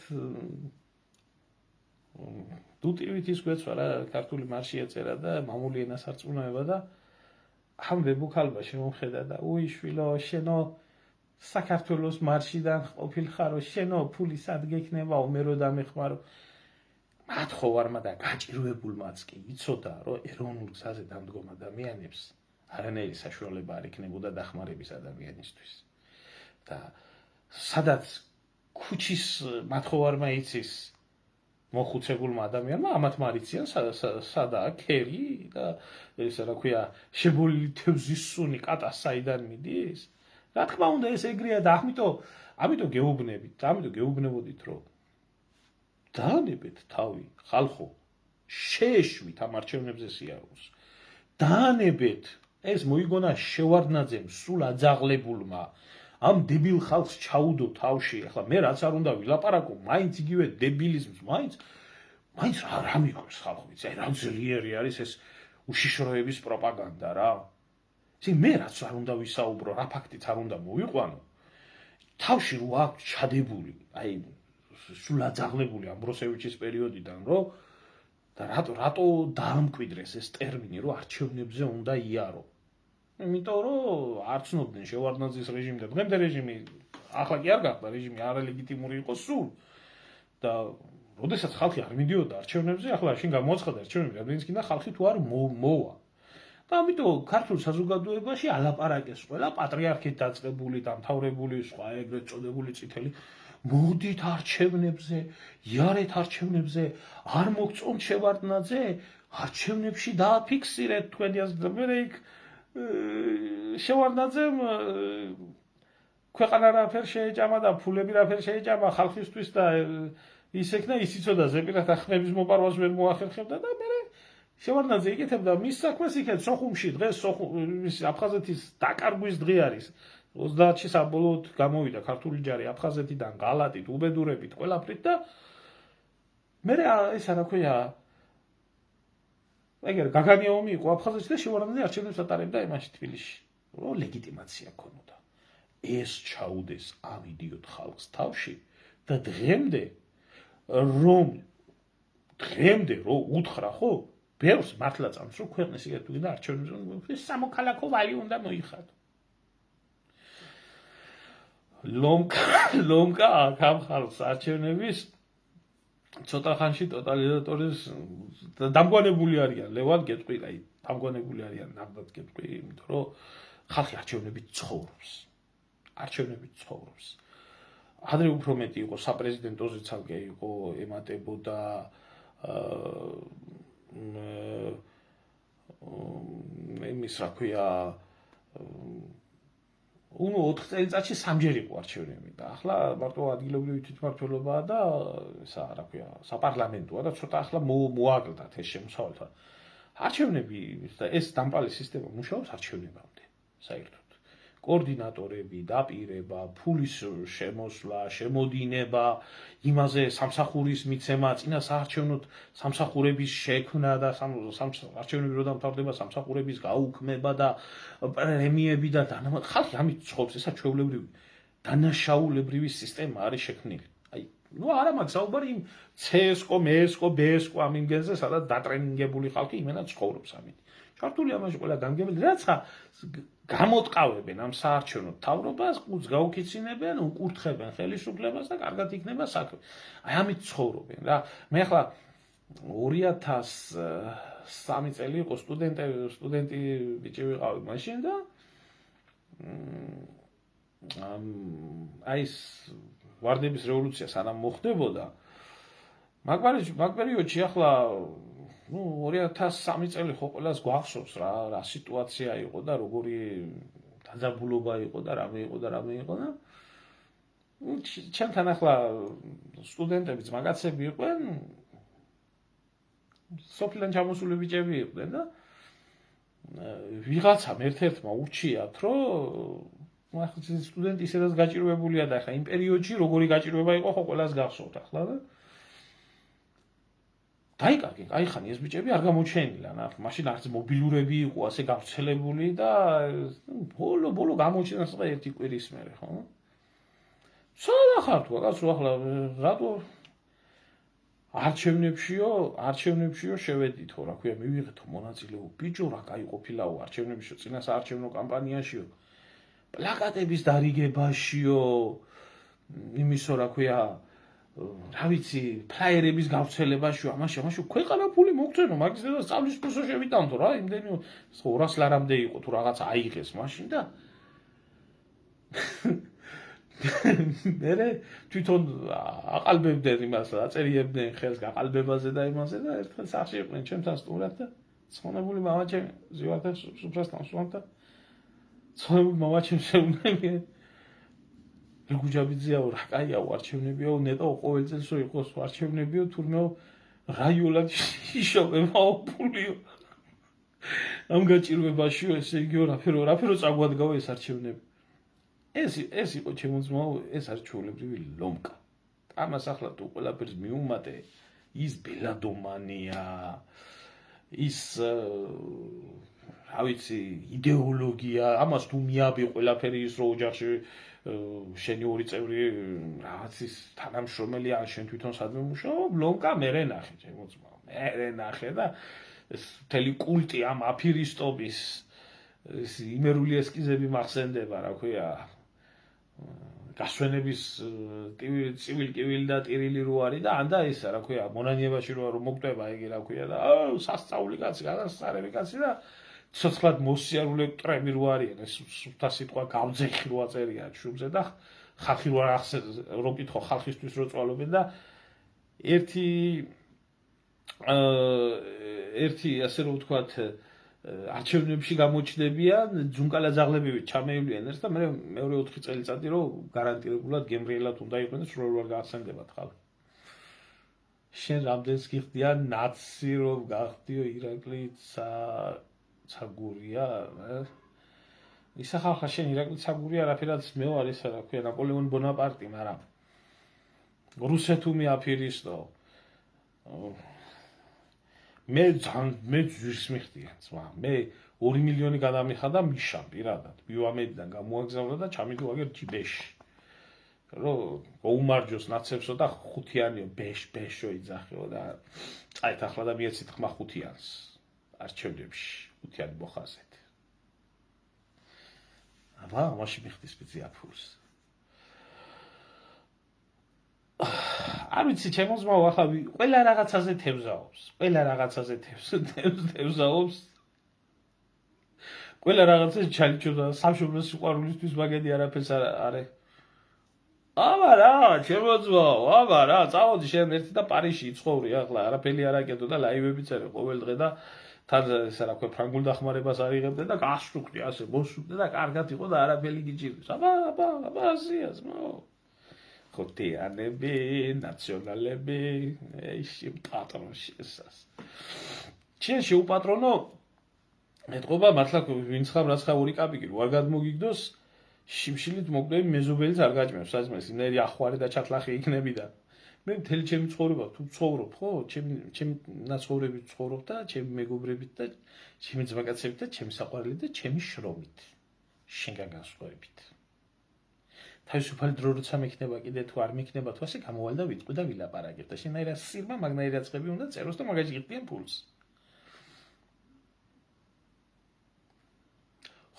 დუტივით ის გვეცვა რა ქართული მარში ეწერა და მამული ენას არწმუნოება და ამ ბებოქალბა შემომხედა და უი შვილო შენო საქართველოს მარშიდან ყოფილხარო შენო ფული სად გექნებაო მე რო დამეხმარო მათხოვარმა და გაჭირვებულმაც კი იცოდა რომ ეროვნულ გზაზე დამდგომ ადამიანებს არანაირი საშუალება არ იქნებოდა დახმარების ადამიანისთვის და სადაც ქუჩის მათხოვარმა იცის მოხუცებულმა ადამიანმა ამათ მარიციან სადაა ქერი და ესე რა ქვია შებოლილი თევზის სუნი კატა საიდან მიდის რა თქმა უნდა ეს ეგრეა და ამიტომ გეუბნებოდით რომ დაანებეთ თავი ხალხო შეეშვით ამ არჩევნებზე სიარულს დაანებეთ ეს მოიგონა შევარდნაძემ სულ აძაღლებულმა ამ დებილ ხალხს ჩაუდო თავში ახლა მე რაც არ უნდა ვილაპარაკო მაინც იგივე დებილიზმს მაინც რა მიყვარს ხალხიც აი რა ძლიერი არის ეს უშიშროების პროპაგანდა რა ისე მე რაც არ უნდა ვისაუბრო რა ფაქტიც არ უნდა მოვიყვანო თავში რო აქვს ჩადებული აი სულ აძაღლებული ამბროსევიჩის პერიოდიდან რომ და რატო დაამკვიდრეს ეს ტერმინი რომ არჩევნებზე უნდა იარო იმიტომ რომ არ ცნობდნენ შევარდნაძის რეჟიმი და დღემდე რეჟიმი ახლა კი არ გახდა რეჟიმი არალეგიტიმური იყო სულ და როდესაც ხალხი არ მიდიოდა არჩევნებზე ახლა შენ გამოაცხადა არჩევნები რამდენიც კიდე ხალხი თუ არ მოვა და ამიტომ ქართულ საზოგადოებაში ალაპარაკეს ყველა პატრიარქით დაწყებული დამთავრებული სხვა ეგრეთ წოდებული წითელი მოდით არჩევნებზე იარეთ არჩევნებზე არ მოგწონთ შევარდნაძე არჩევნებში დააფიქსირეთ თქვენი აზრით მე იქ შევარდნაძემ ქვეყანა რაფერ შეეჭამა და ფულები რაფერ შეეჭამა ხალხისთვის და ის ეკნა ის იცოდა ზეპირათა ხმების მოპარვას ვერ მოახერხებდა და მე შევარდნაძე იკეთებდა მის საქმეს იქეთ სოხუმში დღეს სოხუმის აფხაზეთის დაკარგვის დღე არის 30-ში საბოლოოდ გამოვიდა ქართული ჯარი აფხაზეთიდან ღალატით უბედურებით ყველაფრით და მე ესა რა ქვია ეგერ გაგანია ომი იყო აფხაზეთში და შევარდნაძე არჩევნებს ატარებდა იმაში თბილისში რომ ლეგიტიმაცია ქონოდა ეს ჩაუდეს ამ იდიოტ ხალხს თავში და დღემდე რომ უთხრა ხო ბევრს მართლა წამს რომ ქვეყნის იგივე თუ და არჩევნებს სამოქალაქო ვალი უნდა მოიხადო ლომკა ამ ხალხს არჩევნების ცოტა ხანში ტოტალიტარიზმის დამგვანებული არიან ლევან გეტყვი აი დამგვანებული არიან ნამდვილად გეტყვი იმიტომ რომ ხალხი არჩევნებით ცხოვრობს ადრე უფრო მეტი იყო საპრეზიდენტო ზეცალკე იყო ემატებოდა იმის რა ქვია 4 წელიწადში 3-ჯერ იყო არჩევნები და ახლა მარტო ადგილობრივი თვითმმართველობაა და ისა რა ქვია საპარლამენტოა და ცოტა ახლა მოაგდათ ეს შემოსავლება არჩევნები ეს დამპალი სისტემა მუშაობს არჩევნებამდე საერთოდ კოორდინატორები, დაპირება, ფულის შემოსვლა, შემოდინება, იმაზე სამსახურის მიცემა, წინა საარჩევნოდ სამსახურების შექმნა და არჩევნები რო დამთავრდება, სამსახურების გაუქმება და პრემიები და ხალხი ამით ცხოვრობს, ესა ჩვეულებრივი დანაშაულებრივი სისტემა არის შექმნილი. აი, არა მაქვს საუბარი იმ CS:GO, MES:GO, BS:GO ამ იმგენზე, სადაც დატრენინგებული ხალხი იმენად ცხოვრობს ამით. ჩართული ამაში ყველა გამგებელი რაცა გამოტყავებენ ამ საარჩევნო თავრობას, ყუთს გაუქიცინებენ, უკურთხებენ ხელისუფლებას და კარგად იქნება საქმე. აი ამით ცხოვრობენ რა. მე ახლა 2003 წელი იყო სტუდენტი ბიჭი ვიყავი მაშინ და აი ეს ვარდების რევოლუცია სანამ მოხდებოდა მაგ პერიოდში ახლა 2003 წელი ხო ყველას გვახსოვს რა სიტუაცია იყო და როგორი დაძაბულობა იყო და რამე იყო და ჩემთან ახლა სტუდენტებიც მაგაცები იყვენ სოფლიდან ჩამოსული ბიჭები იყვნენ და ვიღაცამ ერთ-ერთმა ურჩიათ რომ ახლა სტუდენტი ისედაც გაჭირვებულია და ახლა იმ პერიოდში როგორი გაჭირვება იყო ხო ყველას გახსოვთ ახლა და დაიკარგე, აიხანი ეს ბიჭები არ გამოჩენილან, მაშინ არც მობილურები იყო, ასე გავრცელებული და ბოლო გამოჩენას ხა ერთი კვირის მერე, ხო? სადა ხარ თუ კაცო ახლა რატო არჩევნებშიო შევედითო, რა ქვია, მივიღეთო მონაწილეო, ბიჭო რა კაი ყოფილაო არჩევნებშიო, წინა საარჩევნო კამპანიაშიო, პლაკატების დარიგებაშიო, იმისო რა ქვია რა ვიცი, ფლაიერების გავრცელებაშიო, ამაში ქვეყანა ფული მოგწენო, მაგის და სწავლის კურსო შევიტანთო რა, იმდენი 200 ლარამდე იყო თუ რაღაცა აიღეს მაშინ და მე თვითონ აყალბებდნენ იმას, აწერიებდნენ ხელს გაყალბებაზე და იმაზე და ერთხელ სახში იყვნენ ჩემთან სტუმრად და ცხონებული მამაჩემი ზივართან სუფრასთან სვამთა ცხონებული მამაჩემ შეუნებია გუჯაბიძეაო რა კაიაო არჩევნებიაო ნეტაო ყოველ წელს რო იყოს არჩევნებიო თურმეო რაიულად იშოვებაო ფულიო ამ გაჭირვებაშიო ესე იგიო რაფერო წაგვადგაო ეს არჩევნები ეს იყო ჩემო ძმაო ეს არის ჩვეულებრივი ლომკა ამას ახლა თუ ყველაფერს მიუმატე ის ბელადომანია ის რა ვიცი იდეოლოგია ამას თუ მიაბი ყველაფერი ის რო ოჯახში შენი ორი წევრი რაღაც ის თანამშრომელი ან შენ თვითონ სადმე მუშაობ ლომკა მერე ნახე ჩემო ძმაო მერე ნახე და ეს მთელი კულტი ამ აფირისტობის ეს იმერული ესკიზები მახსენდება რა ქვია გასვენების წივილი და ტირილი რო არის და ანდა ისა რა ქვია მონანიებაში რო მოგტება იგი რა ქვია და სასწაული კაცი განასწარები კაცი და ცოცხლად მოსიარულე ტრები რო არიან ეს სუფთა სიტყვა გავძეხი რო აწერია შუბზე და ხალხი რო რო კითხო ხალხისთვის რო წვალობენ და ერთი ასე რომ ვთქვათ არჩევნებში გამოჩნდებიან, ძუნკალა ძაღლებივით ჩამეივლიან ერთს და მე მეორე 4 წელიწადი რომ გარანტირებულად გემრიელად უნდა იყვნენ, სრულად არ გახსენდებათ ხალხი. შენ რამდენს გიხდიან ნაცი რომ გახდიო ირაკლი ცაგურია, ისა ხალხა შენ ირაკლი ცაგურია არაფერად მე ვარ ისა რა ქვია ნაპოლეონ ბონაპარტი, მაგრამ რუსეთუმი აფირისტო მე ძვირს მიხდიან ძმა მე 2 მილიონი გადამიხადა მიშამ პირადად ბიოამედიდან გამოაგზავნა და ჩამიდო აგერ ჯიბეში რომ გაუმარჯოს ნაცებსო და ხუთიანიო ბეშო იძახიო და წაით ახლა და მიეცით ხმა ხუთიანს არჩევნებში ხუთიანი მოხაზეთ აბა მაშინ მიხდის ბიძი აფულს არ ვიცი ჩემო ძმაო ახლა ყველა რაღაცაზე თევზაობს ყველა რაღაცას ჩალიჩოდა სამშობლოს სიყვარულისთვის მაგედი არაფერს არ არის აბა რა ჩემო ძმაო აბა რა წავოდი შენ ერთი და პარიზში იცხოვრი ახლა არაფერი არ აკეთო და ლაივები წერე ყოველ დღე და თან ესა რა ქვია ფრანგულ დახმარებას არიღებდე და გასწრუხდი ასე მოსუხდი და კარგად იყო და არაფერი გიჭირდეს აბა ასია ძმაო ხოთიანები, ნაციონალები, ეიში პატრონში ესას. ჩენ შეუპატრონო ეთყობა მართლა ვინც ხარ რაც ხარ ორი კაპიკი რო არ გადმოგიგდოს შიმშილით მოკლები მეზობელიც არ გაჭმევს საძმეს იმერი ახვარი და ჩათლახი იქნები და მე მთელი ჩემი ცხოვრება თუ ცხოვრობ ხო ჩემი ნაცხოვრებით ცხოვრობ და ჩემი მეგობრებით და ჩემი ძმაკაცებით და ჩემი საყვარელით და ჩემი შრომით შენგან განსხვავებით თავისუფალი დრო როცა მექნება კიდე თუ არ მექნება თუ ასე გამოვალ და ვიტყვი და ვილაპარაკებ და შენაირად სირმა მაგნაირად წები უნდა წეროს და მაგაში გიხდიან ფულს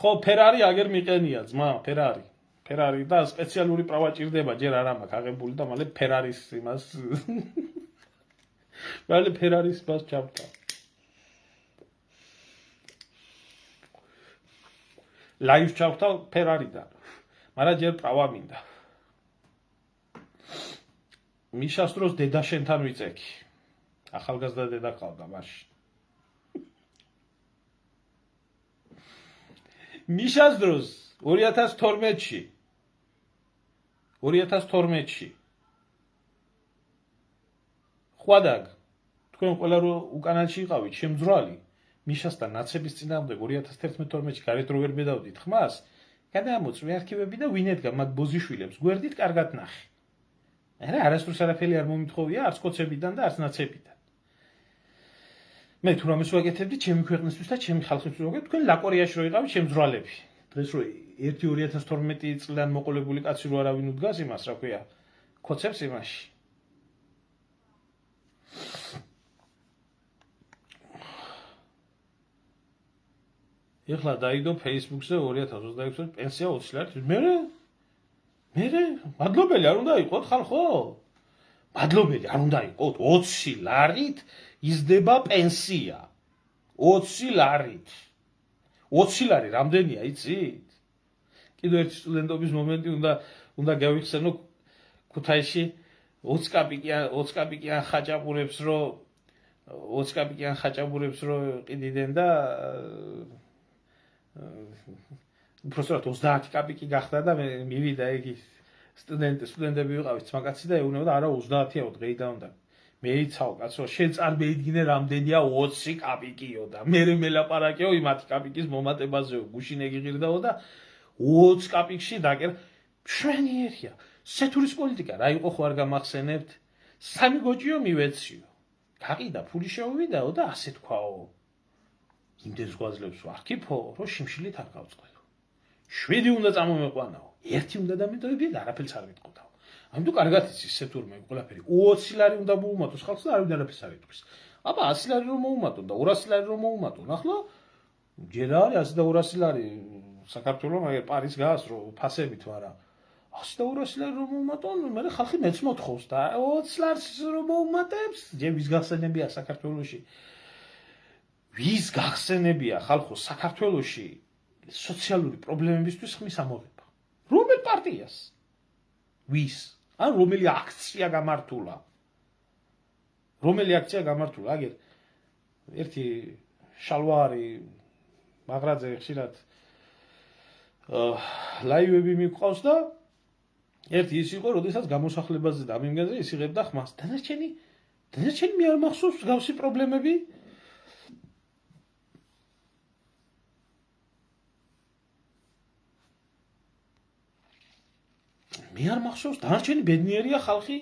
ხო ფერარი აგერ მიყენია ძმა ფერარი და სპეციალური პრავა ჭირდება ჯერ არ მაქვს აღებული და მალე ფერარის იმას მალე ფერარის მას ჩავდა ლაივ ჩავდა ფერარიდან მაგრამ ჯერ პრავა მინდა. მიშას დროს დედა შენთან ვიწექი. ახალგაზრდა დედა ყავდა მაშინ. მიშას დროს 2012-ში. ხვაдаг. თქვენ ყველა რო უკანალში იყავით შემძრალი. მიშასთან ნაცების წინააღმდეგ 2011-12-ში გარეთ რო ვერ მედავდით ხმას. გადამოწვი არქივები და ვინ ედგა მაგ ბოზიშვილებს გვერდით კარგად ნახე. არა არასდროს არაფერი არ მომითხოვია არც კოცებიდან და არც ნაცებიდან. მე თუ რამეს ვაკეთებდი ჩემი ქვეყნისთვის და ჩემი ხალხისთვის ვაკეთებ თქვენ ლაკორიაში რო იყავით შემძრვალები. დღეს რო 2012 წლიდან მოყოლებული კაცი რო არავინ უდგას იმას რა ქვია კოცებს იმაში. ეხლა დაიდო Facebook-ზე 2026 წელს პენსია 20 ლარით. მე მადლობელი არ უნდა იყოთ ხალხო? მადლობელი არ უნდა იყოთ 20 ლარით იზრდება პენსია. 20 ლარით. 20 ლარი რამდენია იცით? კიდევ ერთი სტუდენტობის მომენტი უნდა გავიხსენო ქუთაისში 20 კაპიკიან ხაჭაპურებს რო ყიდიდნენ და უბრალოდ 30 კაპიკი გახდა და მე მივიდა იგი სტუდენტები ვიყავით ძმაკაცი და ეუბნება და არა 30-ია დღეიდან და მეიცაო კაცო შენ წარმოიდგინე რამდენია 20 კაპიკიო და მე მელაპარაკეო იმათი კაპიკის მომატებაზეო გუშინ ეგიღირდაო და 20 კაპიკში დაკერ მშვენიერია სეთურის პოლიტიკა რა იყო ხო არ გამახსენებთ სამი გოჭიო მივეციო გაყიდა ფული შეუვიდაო და ასე თქვაო იმდენს გვაძლევს ვარქიფო რომ შიმშილით არ გავწყდაო 7 უნდა წამომეყვანაო 1 უნდა დამეტოვებია და არაფერს არ ვიტყოდაო ამიტომ კარგად იცის სეთურმე ყველაფერი 20 ლარი უნდა მოუმატოს ხალხს და არავინ არაფერს არ იტყვის აბა 100 ლარი რომ მოუმატონ და 200 ლარი რომ მოუმატონ ახლა ჯერ არის 100 და 200 ლარი საქართველოს მაგერ პარის გას რომ ფასებით მაგრამ 100 და 200 ლარი რომ მოუმატონ მე ხალხი მეც მოთხოვს და 20 ლარს რომ მოუმატებს ჯერ ვის გახსენებია საქართველოში ვის გახსენებია ხალხო საქართველოში სოციალური პრობლემებისთვის ხმის ამოღება რომელ პარტიას ვის ან რომელი აქცია გამართულა აგერ ერთი შალვარი მაგრაძე ხშირად ლაივები მიყვავს და ერთი ის იყო, როდესაც გამოსახლებაზე და ამიმგაზე ის იღებდა ხმას. დანარჩენი მე არ მახსოვს გავსი პრობლემები. მე არ მახსოვს, დანარჩენი ბედნიერია ხალხი.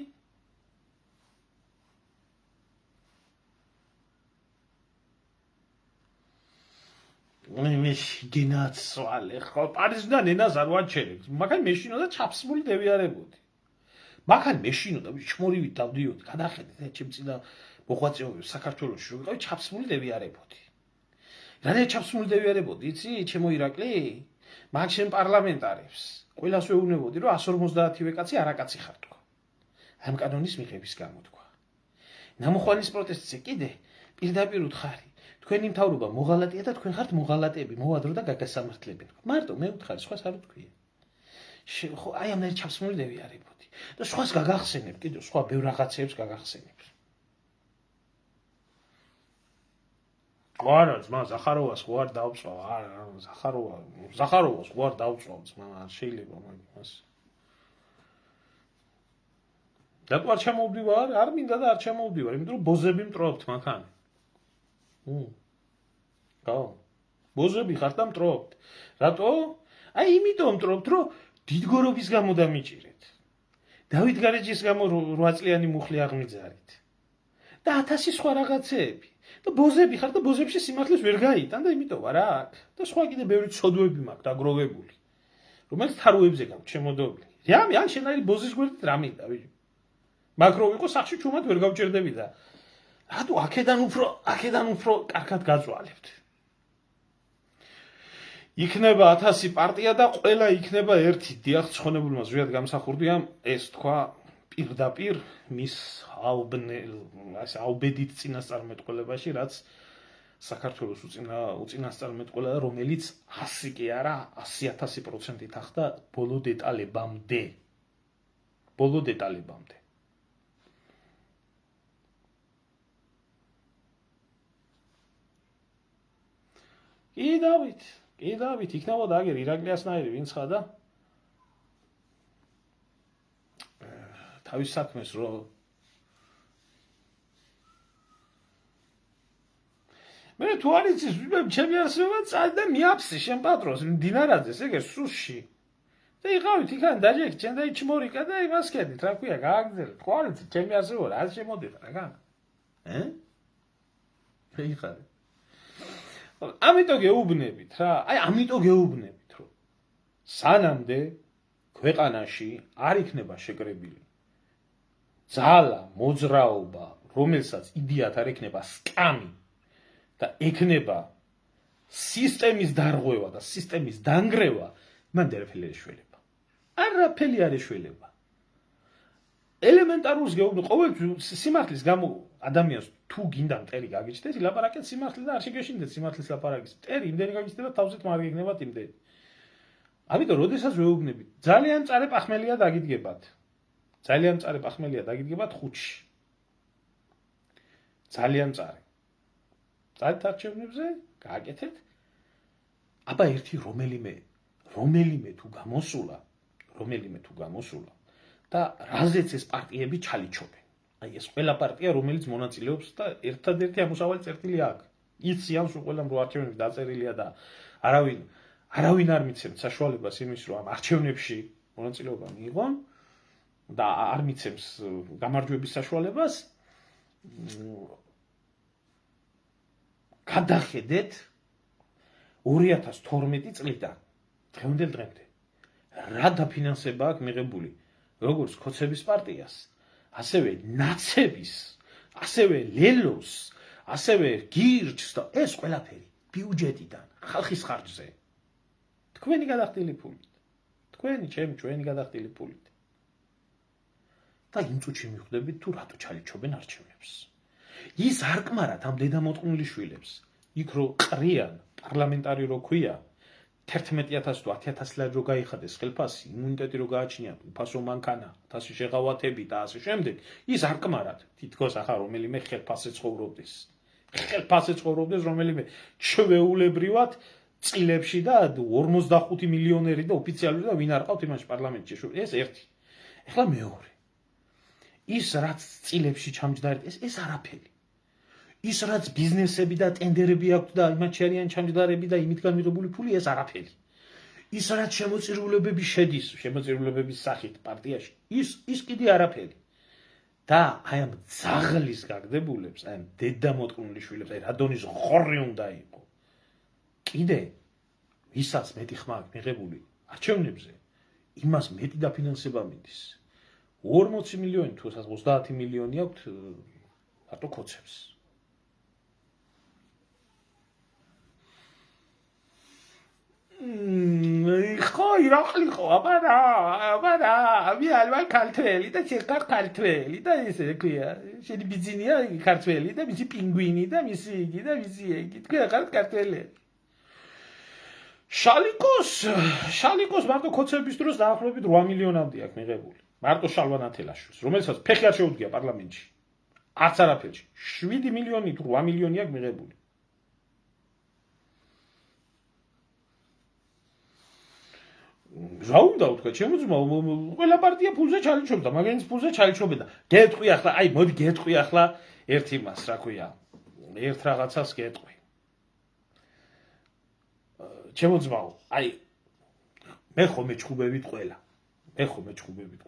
მე გინაცვალე ხო პარიზიდან ენას არ ვაჩერებ. მაგან მეშინოდა ჩაფსმული დევიარებოდი. მაგან მეშინოდა ჩმორივით დავდიოდი. გადახედეთ ჩემ წინა მოღვაწეობებს საქართველოში რომ ვიყავი ჩაფსმული დევიარებოდი. რადგან ჩაფსმული დევიარებოდი, იცი, ჩემო ირაკლი? მაგ შენ პარლამენტარებს. ყველას ვეუბნებოდი რომ 150-ვე კაცი არაკაცი ხარ თქვა. ამ კანონის მიღების გამო თქვა. ნამოხვანის პროტესტზე კიდე პირდაპირ უთხარი. თქვენი მთავრობა მოღალატეა და თქვენ ხართ მოღალატეები, მოვადრო და გაგასამართლებენ. მარტო მე ვთხარი, სხვას არ ვთქვია. ხო, აი ამნაირ ჩაფსმული დევიარებოდი. და სხვას გაგახსენებ, კიდევ სხვა ბევრ რაღაცებს გაგახსენებ. არა, ძმა, ზახაროვას ხო არ დავწვა, არა, ზახაროვას ხო არ დავწვა, ძმა, შეიძლება მაგას. რატო არ ჩამოვდივარ? არ მინდა და არ ჩამოვდივარ, იმიტომ რომ ბოზები მტრობთ მაქან. გაო. ბოზები ხართ და მტრობთ. რატო? აი იმიტომ მტრობთ, რომ დიდგორობის გამო დამიჭირეთ. დავით გარეჯის გამო 8 წლიანი მუხლი აღმიძარით. და 1000 სხვა რაღაცეები. და ბოზები ხარ და ბოზებში სიმართლეს ვერ გაიტან და იმიტომ ვარ აქ. და სხვა კიდე ბევრი ცოდვები მაქვს დაგროვებული. რომელიც თაროებზე გაქვს შემოდობილი. რამე ან შენაირი ბოზის გვერდით რა მინდა, ვიჟო. მაგრამ იყო სახში ჩუმად ვერ გავჭერდები და რატო აქედან უფრო კარგად გაწვალებთ. იქნება 1000 პარტია და ყველა იქნება ერთი. დიახ, ცხონებულმა ზვიად გამსახურდია ეს თქვა პირდაპირ მის აუბედით წინასწარმეტყველებაში, რაც საქართველოს უწინასწარმეტყველა, რომელიც 100 კი არა, 100,000% ახდა ბოლო დეტალებამდე. კი დავით, იქნება და აგერ ირაკლიასნაირი ვინც ხა და თავის საქმეს რო მე თუ არ იცის, ჩემი არსება წადი და მიაფსი შენ პატრონს, დინარაძეს, ეგერ სუსში. და იყავით იქან დაჯექი, ჩემ და იჩმორიკა და იმას ქედით, რა ქვია, გააგზელეთ. ხო არ იცი, ჩემი არსება რა შემოდიხარ, რა? ხარი. ამიტომ გეუბნებით რა, ამიტომ გეუბნებით, რომ სანამდე ქვეყანაში არ იქნება შეკრებილი ძალა, მოძრაობა, რომელსაც იდეათ არ ექნება სკამი და ექნება სისტემის დარღვევა და სისტემის დანგრევა, მან არაფერი არ ეშველება. არაფერი არ ეშველება. ელემენტარულს გეუბნები, ყოველთვის სიმართლის გამო ადამიანს თუ გინდა მტერი გაგიჩნდეს, ილაპარაკეთ სიმართლე და არ შეგეშინდეთ სიმართლის ლაპარაკის. მტერი იმდენი გაგიჩნდება, თავზეთ მაგ იქნებათ იმდენი. ამიტომ როდესაც ვეუბნებით, ძალიან მწარე პახმელია დაგიდგებათ ხუთში. ძალიან მწარე. წარით არჩევნებზე, გააკეთეთ. აბა ერთი რომელიმე თუ გამოსულა და რაზეც ეს პარტიები ჩალიჩობენ. აი ეს ყველა პარტია, რომელიც მონაწილეობს და ერთადერთი ამოსავალი წერტილი აქვს. იციან სულ ყველამ რო არჩევნები დაწერილია და არავინ არ მიცემთ საშუალებას იმის, რომ ამ არჩევნებში მონაწილეობა მიიღონ და არ მიცემს გამარჯვების საშუალებას. გადახედეთ 2012 წლიდან დღევანდელ დღემდე რა დაფინანსება აქვს მიღებული როგორც ქოცების პარტიას, ასევე ნაცების, ასევე ლელოს, ასევე გირჩს და ეს ყველაფერი ბიუჯეტიდან, ხალხის ხარჯზე. თქვენი გადახდილი ფულით. ჩვენი გადახდილი ფულით. და იმ წუთში მიხვდებით თუ რატო ჩალიჩობენ არჩევნებს. ის არ კმარათ ამ დედამოტყნული შვილებს. იქ რო ყრიან, პარლამენტარი რო ქვია, 11,000 თუ 10,000 ლარი რო გაიხადეს ხელფასი, იმუნიტეტი რო გააჩნიათ, უფასო მანქანა, 1000 შეღავათები და ასე შემდეგ, ის არ კმარათ. თითქოს ახლა რომელიმე ხელფასზე ცხოვრობდეს, რომელიმე ჩვეულებრივად წილებში და 45 მილიონერი და ოფიციალური და ვინ არ ყავთ იმაში პარლამენტში. ეს ერთი. ეხლა მეორე. ის რაც წილებში ჩამჯდარი ეს არაფერი. ის რაც ბიზნესები და ტენდერები აქვს და იმათში არიან ჩამჯდარები და იმითგან მიღებული ფული ეს არაფერი. ის რაც შემოწირულებები შედის შემოწირულებების სახით პარტიაში ის კიდე არაფერი. და აი ამ ძაღლის გაგდებულებს, აი ამ დედამოტყნული შვილებს, აი რადონის ღორი უნდა იყო. კიდე ვისაც მეტი ხმა აქვს მიღებული არჩევნებზე, იმას მეტი დაფინანსება მიდის. 40 მილიონი თუ 30 მილიონი აქვს მარტო ქოცებს. ხო, ირაყლი ხო, აბარა, მე ალვა ქართველი და შეკარ ქართველი და ესე ქვია. შენი ბიზნია ქართველი და მისი პინგვინი და მისი იგი და მისი იგი. თქვენ ხართ ქართველი. შალიკოს მარტო ქოცების დროს დაახლოებით 8 მილიონამდე აქვს მიღებული. მარტო შალვა ნათელაშვილს, რომელსაც ფეხი არ შეუდგია პარლამენტში. არც არაფერში. 7 მილიონი თუ 8 მილიონი აქვს მიღებული. რა უნდა ვთქვა, ჩემო ძმა, ყველა პარტია ფულზე ჩალიჩობდა, მაგანის ფულზე ჩალიჩობდა. გეტყვი ახლა, აი მოდი გეტყვი ახლა ერთ იმას, რა ქვია. ერთ რაღაცას გეტყვი. ჩემო ძმაო, აი მე ხომ მეჩხუბებით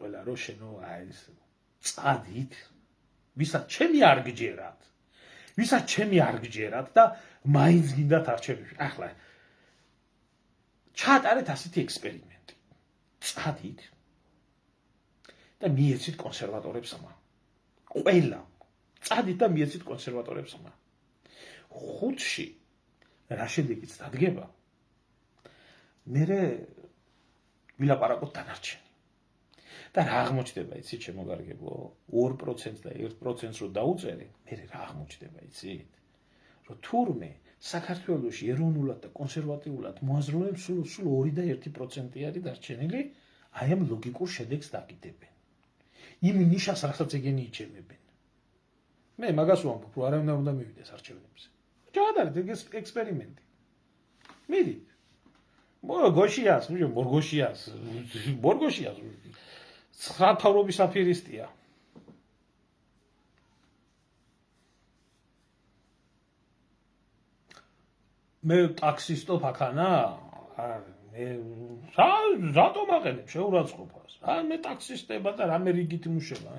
ყველა, რომ შენო აი ეს წადით, ვისაც ჩემი არ გჯერათ და მაინც გინდათ არჩევნებში. ახლა ჩაატარეთ ასეთი ექსპერიმენტი. წადით და მიეცით კონსერვატორებს ხმა. ყველა წადით და მიეცით კონსერვატორებს ხმა. 5-ში რა შედეგიც დადგება? მერე ვილაპარაკოთ დანარჩენი. და რა აღმოჩნდება, იცით შემოგარგებლო? 2% და 1%-ს რო დაუწერე, მერე რა აღმოჩნდება, იცით? რომ თურმე საქართველოში ეროვნულად და კონსერვატიულად მოაზროვნებს სულ 2 და 1% არის დარჩენილი, აი ამ ლოგიკურ შედეგს დაგიდებენ. იმ ნიშას რასაც ეგენი იჩემებენ. მე მაგას ვამბობ, რომ არავინ არ უნდა მივიდეს არჩევნებზე. ჩაატარეთ ეს ექსპერიმენტი. მიდით. მორგოშიას. 9 თავრობის აფერისტია. მე ტაქსისტობ აქანა? მე რატომ აყენებ შეურაცხყოფას? მე ტაქსისტება და რამე რიგით მუშება.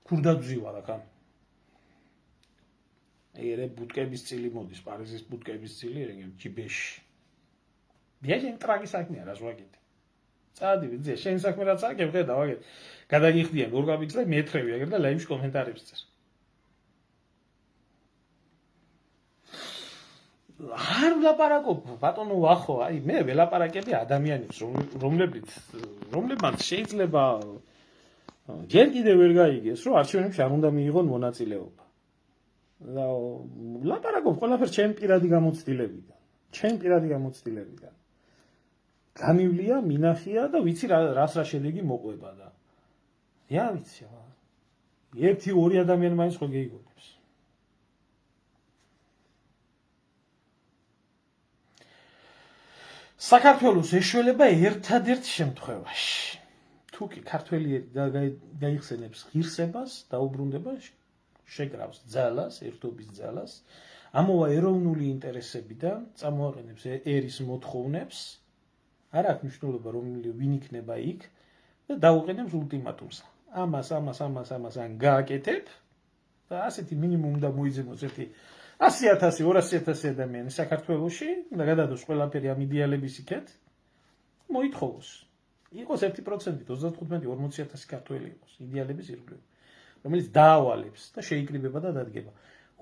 ქურდაძვი ვარ აქ. ერე ბუტკების წილი მოდის, პარიზის ბუტკების წილი ჯიბეში. ბიაშენ ტრაგი საქმეა, რა ზვაგეთი. წადი ვიძე, შენ საქმე რაც აკეთებ, ხედავ აგეთ. გადაგიხდიან გორგაბიქს და მეტრევი აგერ და ლაივში კომენტარებს წერ. არ ვლაპარაკობ, ბატონო ვახო, აი მე ველაპარაკები ადამიანებს, რომლებმაც შეიძლება ჯერ კიდევ ვერ გაიგეს, რომ არჩევნებში არ უნდა მიიღონ მონაწილეობა. და ვლაპარაკობ ყველაფერს ჩემი პირადი გამოცდილებიდან. გამივლია, მინახია და ვიცი რას რა შედეგი მოყვება და. რა ვიცი, 1-2 ადამიანი მაინც ხო გეიგონებს. საქართველოს ეშველება ერთადერთ შემთხვევაში. თუ კი ქართველიერი გაიხსენებს ღირსებას, დაუბრუნდება, შეკრავს ძალას, ერთობის ძალას, ამოვა ეროვნული ინტერესებიდან, წამოაყენებს ერის მოთხოვნებს, არ აქვს მნიშვნელობა ვინ იქნება იქ და დაუყენებს ულტიმატუმს. ამას ან გააკეთებ და ასეთი მინიმუმ და მოიძებნოს 100,000, 200,000 ადამიანი საქართველოში და გადადოს ყველაფერი ამ იდეალების იქეთ, მოითხოვოს. იყოს 1%, 35-40,000 ქართველი იყოს იდეალების ირგვლივ, რომელიც დაავალებს და შეიკრიბება და დადგება.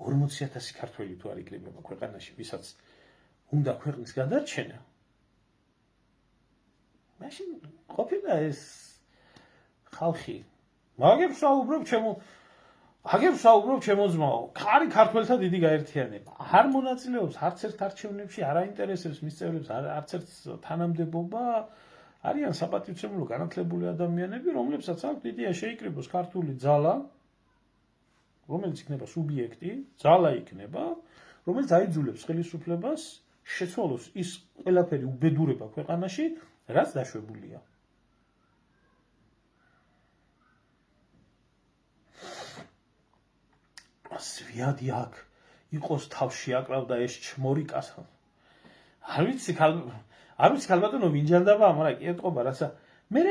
40,000 ქართველი თუ არ იკრიბება ქვეყანაში, ვისაც უნდა ქვეყნის გადარჩენა, მაშინ ყოფილა ეს ხალხი. აგებ საუბრობ ჩემო ძმაო, ხარი ქართველთა დიდი გაერთიანება. არ მონაწილეობს არც ერთ არჩევნებში, არ აინტერესებს მის წევრებს არც ერთ თანამდებობა. არიან საპატივცემულო განათლებული ადამიანები, რომლებსაც აქვს იდეა შეიკრიბოს ქართული ძალა, რომელიც იქნება სუბიექტი, ძალა იქნება, რომელიც აიძულებს ხელისუფლებას შეცვალოს ის ყველაფერი უბედურება ქვეყანაში, რაც დაშვებულია. ზვიადი აქ იყოს თავში აკრავდა ეს ჩმორიკასა. არ ვიცი ქალბატონო ვინ ჯანდაბა, მაგრამ კი ეტყობა რაცა მე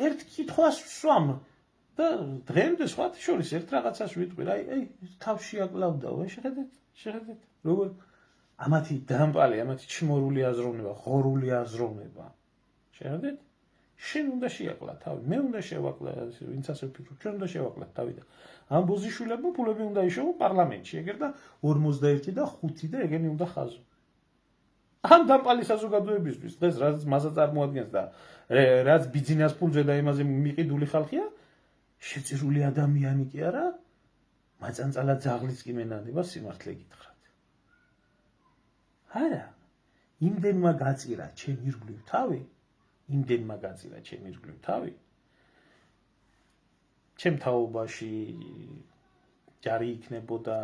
ერთ კითხვას ვსვამ და დღემდე სხვათა შორის ერთ რაღაცას ვიტყვი, აი თავში აკრავდაო, შეხედეთ როგორ ამათი დამპალი, ამათი ჩმორული აზროვნება, ღორული აზროვნება. შეხედეთ? შენ უნდა შეაკლა თავი, მე უნდა შევაკლა, ვინც ასე ვფიქრობ, ჩვენ უნდა შევაკლათ თავი და ამ ბოზიშვილებმა ფულები უნდა იშოვო პარლამენტში, ეგერ და 41 და 5 და ეგენი უნდა ხაზო. ამ დამპალი საზოგადოებისთვის დღეს რაც მასა წარმოადგენს და რაც ბიზნეს ფულზე და იმაზე მიყიდული ხალხია, შეწირული ადამიანი კი არა, მაწანწალა ძაღლიც კი მენადება სიმართლე გითხრათ. არა, იმდენმა გაწირა ჩემ ირგვლივ თავი, ჩემ თაობაში ჯარი იქნებოდა,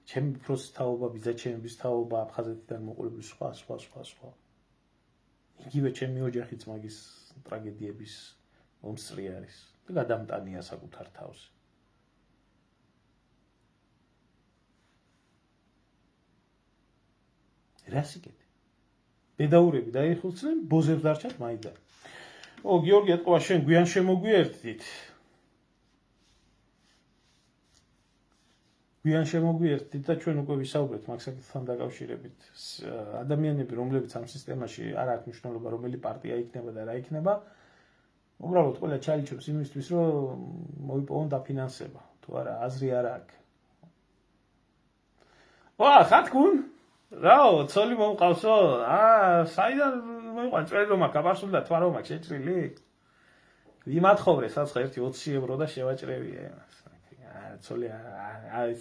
ჩემ უფროს თაობა, ბიძაჩემების თაობა, აფხაზეთიდან მოყოლებული სხვა. იგივე ჩემი ოჯახიც მაგის ტრაგედიების მომსწრე არის და გადამტანია საკუთარ თავს. რას იკეთე? ბედაურები დაიხოცნენ, ბოზებს დარჩათ მაიდან. გიორგი ეტყობა, შენ გვიან შემოგვიერთდით. და ჩვენ უკვე ვისაუბრეთ მაგ საკითხთან დაკავშირებით. ადამიანები, რომლებიც ამ სისტემაში არ აქვს მნიშვნელობა, რომელი პარტია იქნება და რა იქნება, უბრალოდ ყველა ჩაიჩობს იმისთვის, რომ მოიპოვონ დაფინანსება. თუ არა, აზრი არ აქვს. ხათქուն? რაო, ცოლი მომყავსო? საიდან მოიყვან წვერი რომ აქვს, აბარსული და თვა რომ აქვს შეჭრილი? ვიმათხოვრე საცხა 1 20 € და შევაჭრევია იმას. ცოლი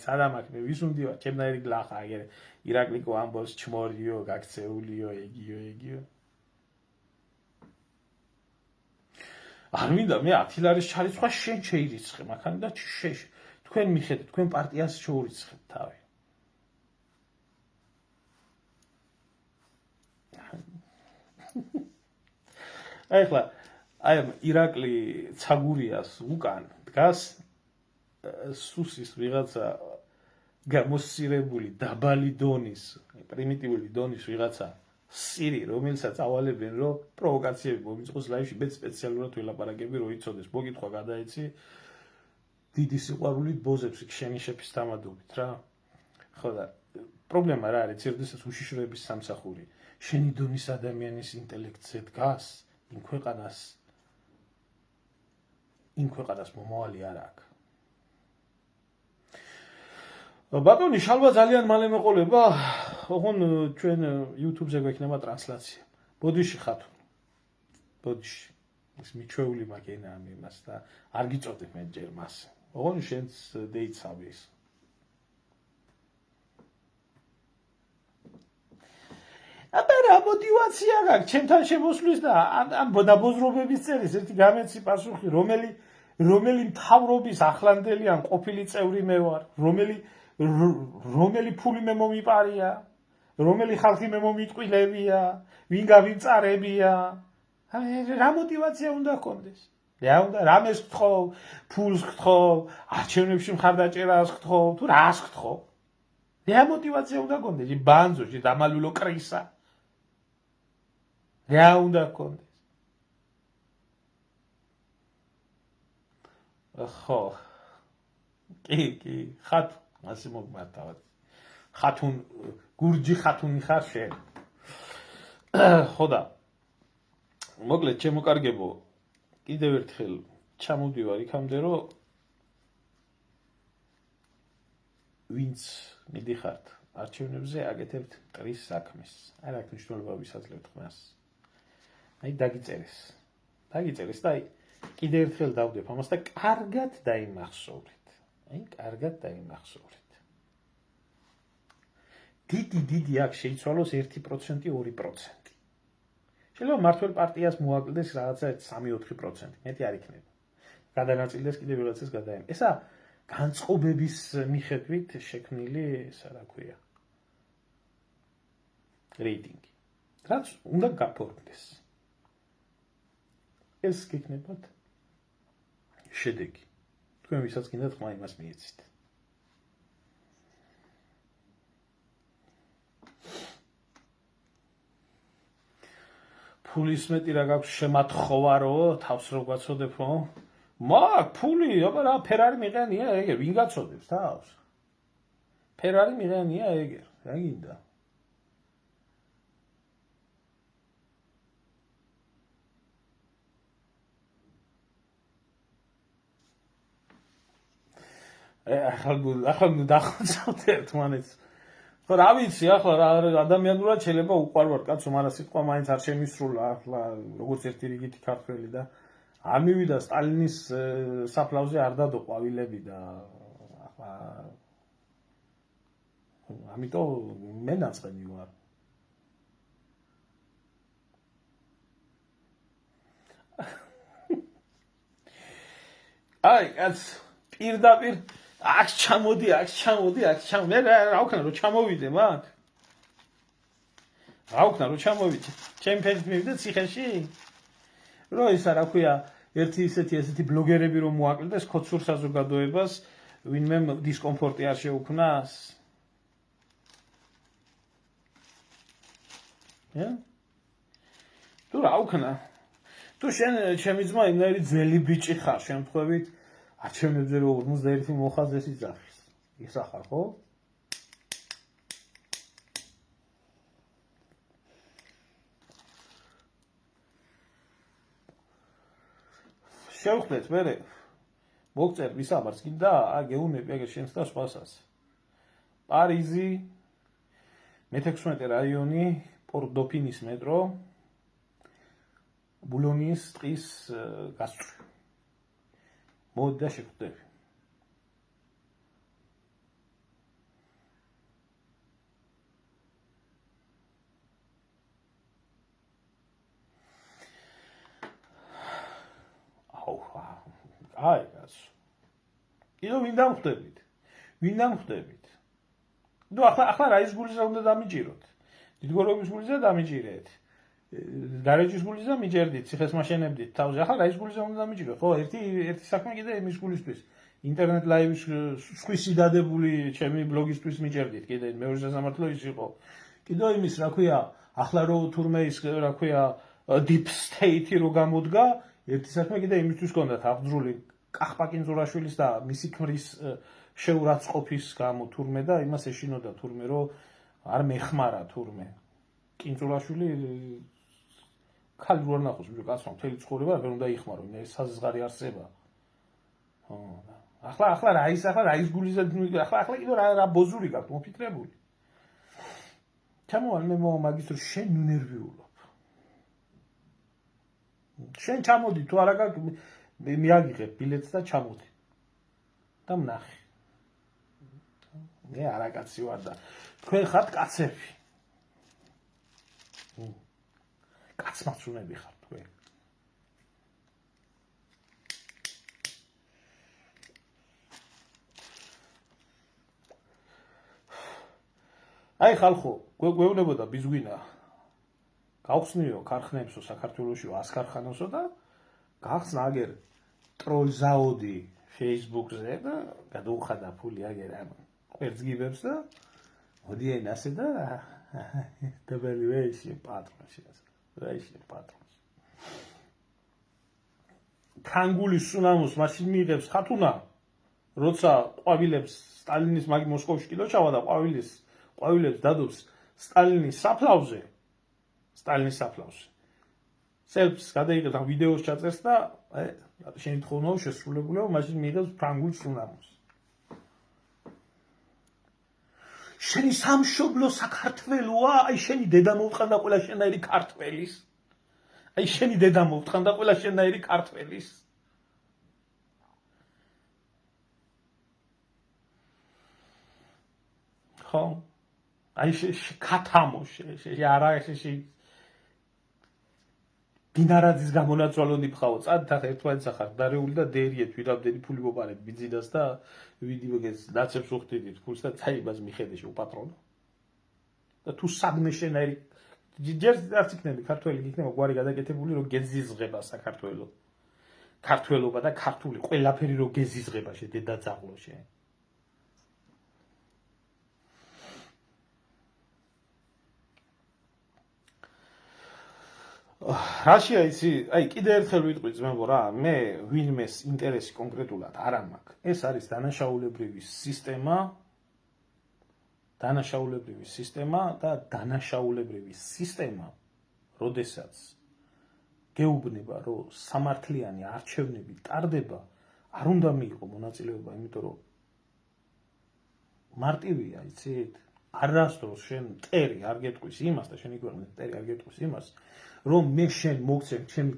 სადამ აქ მე ვის უნდიო, ჩემნაირი გლახა, აგერ ირაკლიკო ამბობს ჩმორიო, გაქცეულიო, ეგიო. არ მინდა მე 10 ლარის ჩარიცხვა შენ შეირიცხე მაგან და თქვენ მიხედეთ, თქვენ პარტიას შეურიცხეთ თავი. ახლა აი ირაკლი ცაგურიას უკან დგას სუსის ვიღაცა გამოსცირებული დაბალი დონის, პრიმიტიული დონის ვიღაცა სირი, რომელსაც ავალებენ, რომ პროვოკაციები მომიწყოს ლაივში, მე სპეციალურად ვილაპარაკები, რომ იცოდეს, მოგითხვა გადაეცი დიდი სიყვარულით ბოზებს შენი შეფის დამადობით რა. ხო და პრობლემა რა არის, ცირდესაც უშიშროების სამსახური. შენი დონის ადამიანის ინტელექტზე დგას, იმ ქვეყანას მომავალი არ აქვს. ბატონი შალვა ძალიან მალე მეყოლება, ოღონ ჩვენ YouTube-ზე გვექნება ტრანსლაცია. ბოდიში ხათუნ. ბოდიში. ეს მიჩვეული მაგენა ამ იმას და არ გიწოდებ მე ჯერ მას. ოღონ შენც დეიცავი ის. აბა რა мотиваცია გაქვს ჩემთან შემოსვლის და ამ დაბოზრობების წერის ერთი გამეცი პასუხი, რომელი მთავრობის ახლანდელი ან ყოფილი წევრი მე ვარ, რომელი ფული მე მომიპარია, რომელი ხალხი მე მომიტყვილებია, ვინ გავიმწარებია. რა мотиваცია უნდა გქონდეს? რა უნდა რამეს გთხოვ, ფულს გთხოვ, არჩევნებში მხარდაჭერას გთხოვ, თუ რას გთხოვ? რა мотиваცია უნდა გქონდეს? ბანძოში დამალულო კრისა. რა უნდა გქონდეს? ხო. კი, ხათუნ, ასე მოგმართავად. ხათუნ, გურჯი ხათუნი ხარ შენ. ხო და მოკლედ შემოკარგებო, კიდევ ერთხელ ჩამოვდივარ იქამდე, რომ ვინც მიდიხართ არჩევნებზე, აკეთებთ მტრის საქმეს. არ აქვს მნიშვნელობა ვისაძლევთ ხმას. აი დაგიწერეს და კიდევ ერთხელ დავდებ ამას და კარგად დაიმახსოვრეთ. დიდი აქ შეიცვალოს 1%, 2%. შეიძლება მართლ პარტიას მოაკლდეს რაღაცა 3-4%, მეტი არ იქნება. გადანაწილდეს კიდევ ვიღაცას გადაემ. ესა განწყობების მიხედვით შექმნილი, რა ქვია. რეიტინგი. რაც უნდა გაფორმდეს. ეს გიქნებათ შედეგი. თქვენ ვისაც გინდათ ხმა იმას მიეცით. ფულის მეტი რა გაქვს შემათხოვარო, თავს რო გაწოდებ, ხო? მაგ ფული, აბა რა ფერარი მიყენია ეგერ, ვინ გაწოდებს თავს? ფერარი მიყენია ეგერ, რა გინდა? ახლა დახოცავთ ერთმანეთს. ხო, რა ვიცი, ახლა ადამიანურად შეიძლება უყვარვარ კაცო, მაგრამ სიტყვა მაინც არ შემისრულა, ახლა როგორც ერთი რიგითი ქართველი და არ მივიდა სტალინის საფლავზე არ დადო ყვავილები და ახლა ამიტომ მე ნაწყენი ვარ. აი, კაც პირდაპირ აქ ჩამოდი, მე რა ვქნა რომ ჩამოვიდე მაგ? რა ვქნა რომ ჩამოვიდე? ჩემი ფერით მივიდე ციხეში? რო ისა რა ქვია, ესეთი ბლოგერები რომ მოაკლდეს ქოცურ საზოგადოებას, ვინმე დისკომფორტი არ შეუქმნას? თუ რა ვქნა? თუ შენ ჩემი ძმა იმნაირი ძველი ბიჭი ხარ, შემთხვევით არჩევნებზე რო 51 მოხაზეს იძახის. ის ახარ, ხო? შევხვდეთ მერე. მოგწერ ვისამარს კიდდა, გეუნები ეგ შენს და სხვასაც. პარიზი, მე-16 რაიონი, პორტ-დოფინის მეტრო, ბულონის ტყის გასწვრივ. მოდი და შევხვდები. აი, კაცო. კიდევ ვინ დამხვდებით? ნუ ახლა რა ის გულისა უნდა დამიჭიროთ? დიდგორობის გულისა დამიჭირეთ. დარეჯის გულისა მიჭერდით, ციხეს მაშენებდით თავზე. ახლა რა ის გულისა უნდა დამიჭიროთ? ხო, ერთი საქმე კიდე იმის გულისთვის. ინტერნეტ ლაივის სხვისი დადებული ჩემი ბლოგისთვის მიჭერდით კიდე მეორე სასამართლო ის იყო. კიდევ იმის რა ქვია, ახლა რო თურმე ის რა ქვია deep state-ი რო გამოდგა, ერთი საქმე კიდე იმისთვის გქონდათ აღძრული კახპა კინძურაშვილის და მისი ქმრის შეურაცხყოფის გამო თურმე და იმას ეშინოდა თურმე რომ არ მეხმარა თურმე. კინძურაშვილი ხალი რო ნახოს კაცმა მთელი ცხოვრება ვერ უნდა იხმარო, ეს საზღარი არსება. ხო. ახლა რა ის გულისა ახლა კიდე რა ბოზური გაქვს მოფიქრებული. ჩამოვალ მე მაგისტრო შენ ნერვიულობ. შენ ჩამოდი თუ არა გაქვს მიაგიღებ ბილეთს და ჩამოდი. და ვნახე. მე არა კაცი ვარ და თქვენ ხართ კაცები. კაცმაცუნები ხართ თქვენ. აი ხალხო, გვეუბნებოდა ბიზგვინა. გავხსნიო ქარხნებსო საქართველოსში 100 ქარხანასო და გახსნა აგერ ტროლზაოდი Facebook-ზე და გადაუხადა ფული აგერ ამ კვერძგიბებს და მოდიან ასე და დაბალი ვეში პატრონში ვეში პატრონს. ფრანგული სუნამოს მაშინ მიიღებს ხათუნა, როცა ყვავილებს სტალინის მაგი მოსკოვში კიდო ჩავა და ყვავილებს დადობს სტალინის საფლავზე. სელფს გადაიღებს ამ ვიდეოს ჩაწერს და შენი თხოვნაო შესრულებულია, მაშინ მიიღებს ფრანგულ სუნამოს. შენი სამშობლო საქართველოა, აი შენი დედა მოუთხანდა ყველა შენაირი ქართველის. ხო? აი ქათამო არა დინარაძის გამონაცვალონი ბხავო, წადით ახლა ერთმანეთს ახარ დარეული და დერიეთ, ვიდაბდენი ფული მოპარებ ბიძინას და ვიდიბეგეს ნაცებს უხდიდით ფულს და წაიბას მიხედეში უპატრონო. და თუ სადმე შენაირი ჯერ არც იქნება ქართველი იქნება გვარი გადაკეთებული რომ გეზიზღება საქართველო ქართველობა და ქართული ყველაფერი რომ გეზიზღება დედაძაღლოში რაშია იცი აი კიდე ერთხელ ვიტყვი ძმებო რა მე ვინმეს ინტერესი კონკრეტულად არ ამაქვს ეს არის დანაშაულებრივი სისტემა და დანაშაულებრივი სისტემა როდესაც გეუბნება რომ სამართლიანი არჩევნები ტარდება არ უნდა მიიღო მონაწილეობა იმიტომ რომ მარტივია იცით არასდროს შენ მტერი არ გეტყვის იმას და შენი ქვეყნის მტერი არ გეტყვის იმას რომ მე შენ მოგცემ ჩემი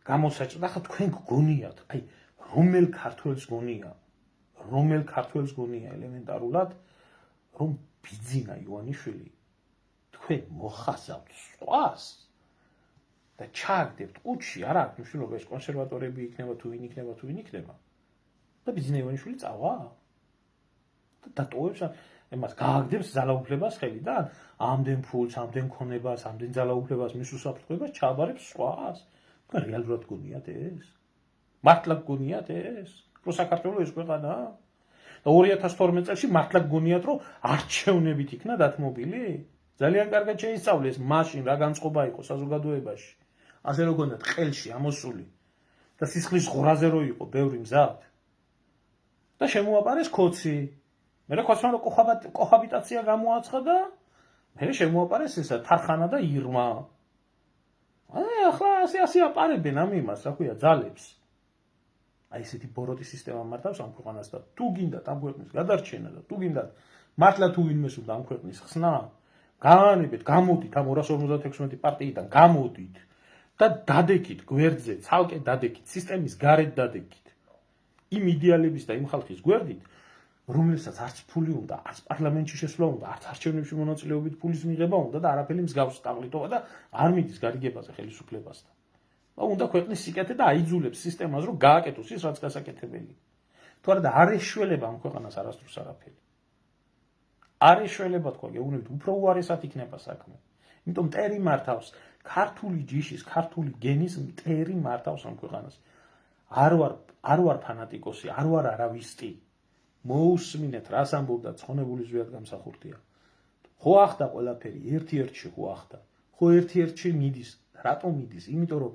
გამოსაჭრა ხა თქვენ გგონიათ აი რომელ ქართველს გონია ელემენტარულად რომ ბიძინა ივანიშვილი თქვენ მოხაზავთ სხვას და ჩააგდებთ ყუთში არ აქვს მნიშვნელობა ეს კონსერვატორები იქნება თუ ვინ იქნება და ბიძინა ივანიშვილი წავა და დატოვებს ემას გააგდებს ძალაუფლებას ხელიდან ამდენ ფულს ამდენ ქონებას ამდენ ძალაუფლებას მის უსაფრთხოებას ჩააბარებს სხვას თქვენ რეალურად გონიათ ეს მართლა გონიათ ეს რომ საქართველოს ეს ქვეყანა და 2012 წელს მართლა გონიათ რომ არჩევნებით იქნა დათმობილი ძალიან კარგად შეისწავლეს მაშინ რა განწყობა იყო საზოგადოებაში ასე რომ გონიათ ყელში ამოსული და სისხლის ღრაზე რო იყო ბევრი მზად და შემოაპარეს ქოცი მე ხოსმა რომ კოჰაბიტაცია გამოაცხადა მე შემოაპარეს ესა თარხანა და ირმა ახლა ასე აპარებენ ამ იმას რა ქვია ძალებს აი ესეთი ბოროტი სისტემა მართავს ამ ქვეყანას და თუ გინდათ ამ ქვეყნის გადარჩენა და თუ გინდათ მართლა თუ ვინმეს უნდა ამ ქვეყნის ხსნა გაანებეთ გამოდით ამ 256 პარტიიდან გამოდით და დადეკით გვერდზე ცალკე დადეკით სისტემის გარეთ დადეკით იმ იდეალების და იმ ხალხის გვერდით რომელსაც არც ფული უნდა, არც პარლამენტში შესვლა უნდა, არც არჩევნებში მონაწილეობით ფულის მიღება უნდა და არაფერი მსგავსი ტაბლიტობა და არ მიდის გარიგებაზე ხელისუფლებასთან. და უნდა ქვეყნის სიკეთე და აიძულებს სისტემას რომ გააკეთოს ის რაც გასაკეთებელი. თუ არა და არ ეშველება ამ ქვეყანას არასდროს არაფერი. არ ეშველება თქვა გეუბნებით უფრო უარესად იქნება საქმე. იმიტომ მტერი მართავს ქართული ჯიშის, ქართული გენის მტერი მართავს ამ ქვეყანას. არ ვარ ფანატიკოსი, არ ვარ არავისტი. მოусმინეთ რას ამბობდა ცხონებული ზვიად გამსახურდია ხო ახდა ყველაფერი ერთ-ერთში ხო ახდა ხო ერთ-ერთში მიდის რატომ მიდის იმიტომ რომ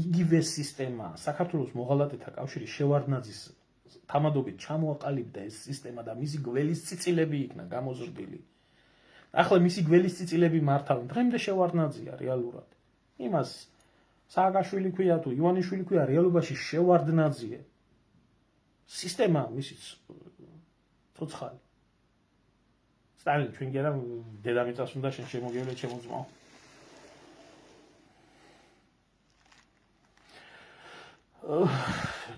იგივე სისტემა საქართველოს მოღალატეთა კავშირის შევარდნაძის თამადობით ჩამოაყალიბდა ეს სისტემა და მისი გველის ციცილები იქნა გამოზრდილი ახლა მისი გველის ციცილები მართავენ დღემდე შევარდნაძია რეალურად იმას სააკაშვილი ქვია თუ ივანიშვილი ქვია რეალობაში შევარდნაძია სისტემა მისიც ცოცხალი. სტალინი ჩვენ გერა დედამიწას უნდა შენ შემოგევლე ჩემო ძმაო.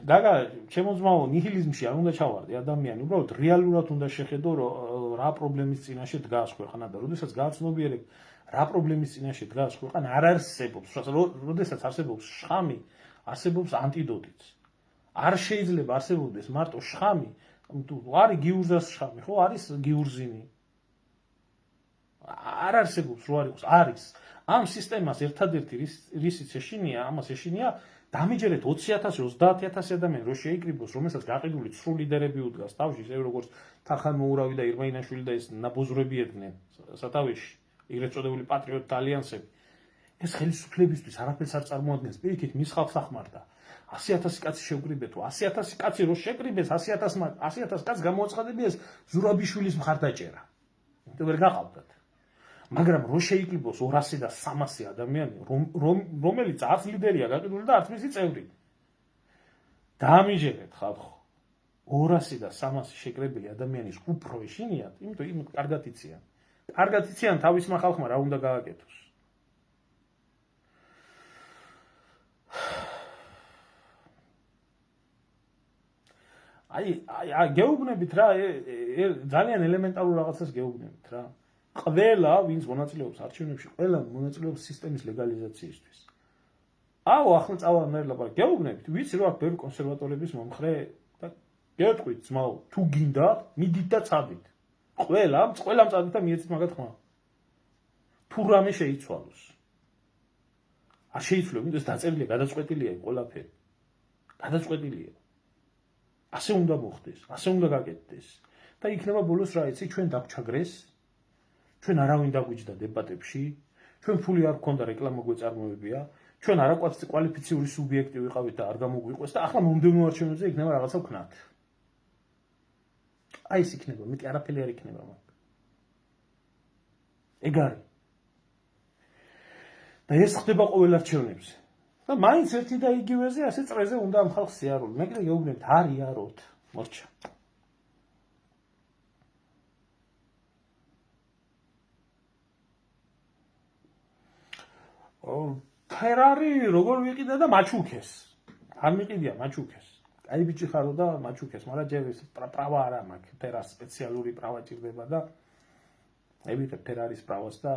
გაგა ჩემო ძმაო ნიჰილიზმში არ უნდა ჩავარდე ადამიანი უბრალოდ რეალურად უნდა შეხედო რომ რა პრობლემის წინაშე დგას ქვეყანა და როდესაც გააცნობიერებ რა პრობლემის წინაშე დგას ქვეყანა არ არსებობს როდესაც არსებობს შხამი არსებობს ანტიდოტიც არ შეიძლება არსებობდეს მარტო შხამი თუ არის გიურზას შხამი ხო არის გიურზინი არ არსებობს რო არ იყოს არის ამ სისტემას ერთადერთი რისიც ეშინია ამას ეშინია დამიჯერეთ 20,000 30,000 ადამიანი რო შეიკრიბოს რომელსაც გაყიდული ცრუ ლიდერები უდგას თავში ისე როგორც თარხან მოურავი და ირმაინაშვილი და ეს ნაბოზრები ედგნენ სათავეში ეგრეთ წოდებული პატრიოტთა ალიანსები ეს ხელისუფლებისთვის არაფერს არ წარმოადგენს პირიქით მის ხალხს ახმარდა 100,000 კაცი შევკრიბეთ 100,000 კაცი რო შეკრიბეს 100,000 კაცს გამოაცხადებიეს ზურაბიშვილის მხარდაჭერა იმიტომ ვერ გაყავდათ მაგრამ რო შეიკრიბოს 200 და 300 ადამიანი რომელიც არც ლიდერია გაყიდული და არც მისი წევრი დაამიჯერეთ ხალხო 200 და 300 შეკრებილი ადამიანის უფრო ეშინიათ იმიტომ იმ კარგად იციან თავისმა ხალხმა რა უნდა გააკეთოს აი გეუბნებით რა ძალიან ელემენტარულ რაღაცას გეუბნებით რა ყველა ვინც მონაწილეობს არჩევნებში ყველა მონაწილეობს სისტემის ლეგალიზაციისთვის აუ ახლა წავანერლა ბა გეუბნებით ვიცი რომ აქ ბევრი კონსერვატორების მომხრე და გეტყვით ძმაო თუ გინდა მიდით და წადით ყველა წადით და მიეცით მაგათ ხმა თუ რამე შეიცვალოს. არ შეიცვლო, იმიტომ დაწერილია, გადაწყვეტილია ყველაფერი. გადაწყვეტილია. ასე უნდა მოხდეს, ასე უნდა გაკეთდეს. და იქნება ბოლოს რა იცი, ჩვენ დაგვჩაგრეს, ჩვენ არავინ დაგვიჯდა დებატებში, ჩვენ ფული არ გქონდა რეკლამა გვეწარმოებია, ჩვენ არაკვალიფიციური სუბიექტი ვიყავით და არ გამოგვიყვეს და ახლა მომდევნო არჩევნებზე იქნება რაღაცა ვქნათ. აი ეს იქნება, მეტი არაფერი არ იქნება მაგ. ეგ არის. და ეს ხდება ყოველ არჩევნებზე. და მაინც ერთი და იგივეზე ასე წრეზე უნდა ამ ხალხს სიარული. მეკრე გეუბნებით, არ იაროთ, მორჩა. ფერარი როგორ ვიყიდა და მაჩუქეს. არ მიყიდია მაჩუქეს. აი ბიჭი ხარო და მაჩუქეს, მაგრამ ჯერ ეს პრავა არა მაქვს. ფერას სპეციალური პრავა ჭირდება და ევიღე ფერარის პრავას და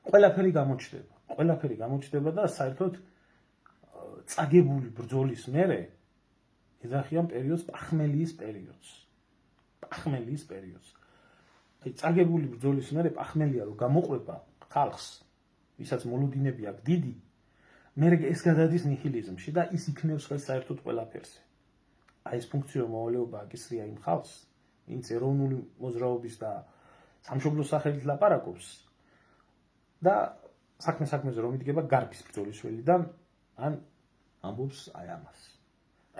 ყველაფერი გამოჩნდება. ყველაფერი გამოჩნდება და საერთოდ წაგებული ბრძოლის მერე ეძახიან პერიოდს პახმელიის პერიოდს. პახმელიის პერიოდს. აი წაგებული ბრძოლის მერე პახმელია რომ გამოყვება ხალხს, ვისაც მოლოდინები აქვს დიდი, მერე ეს გადადის ნიჰილიზმში და ის იქნევს ხელს საერთოდ ყველაფერზე. აი ეს ფუნქციო მოვალეობა აკისრია იმ ხალხს, ვინც ეროვნული მოძრაობის და სამშობლოს სახელით ლაპარაკობს და საქმეზე რომ იდგება გარბის ბრძოლის ველიდან, ან ამბობს აი ამას.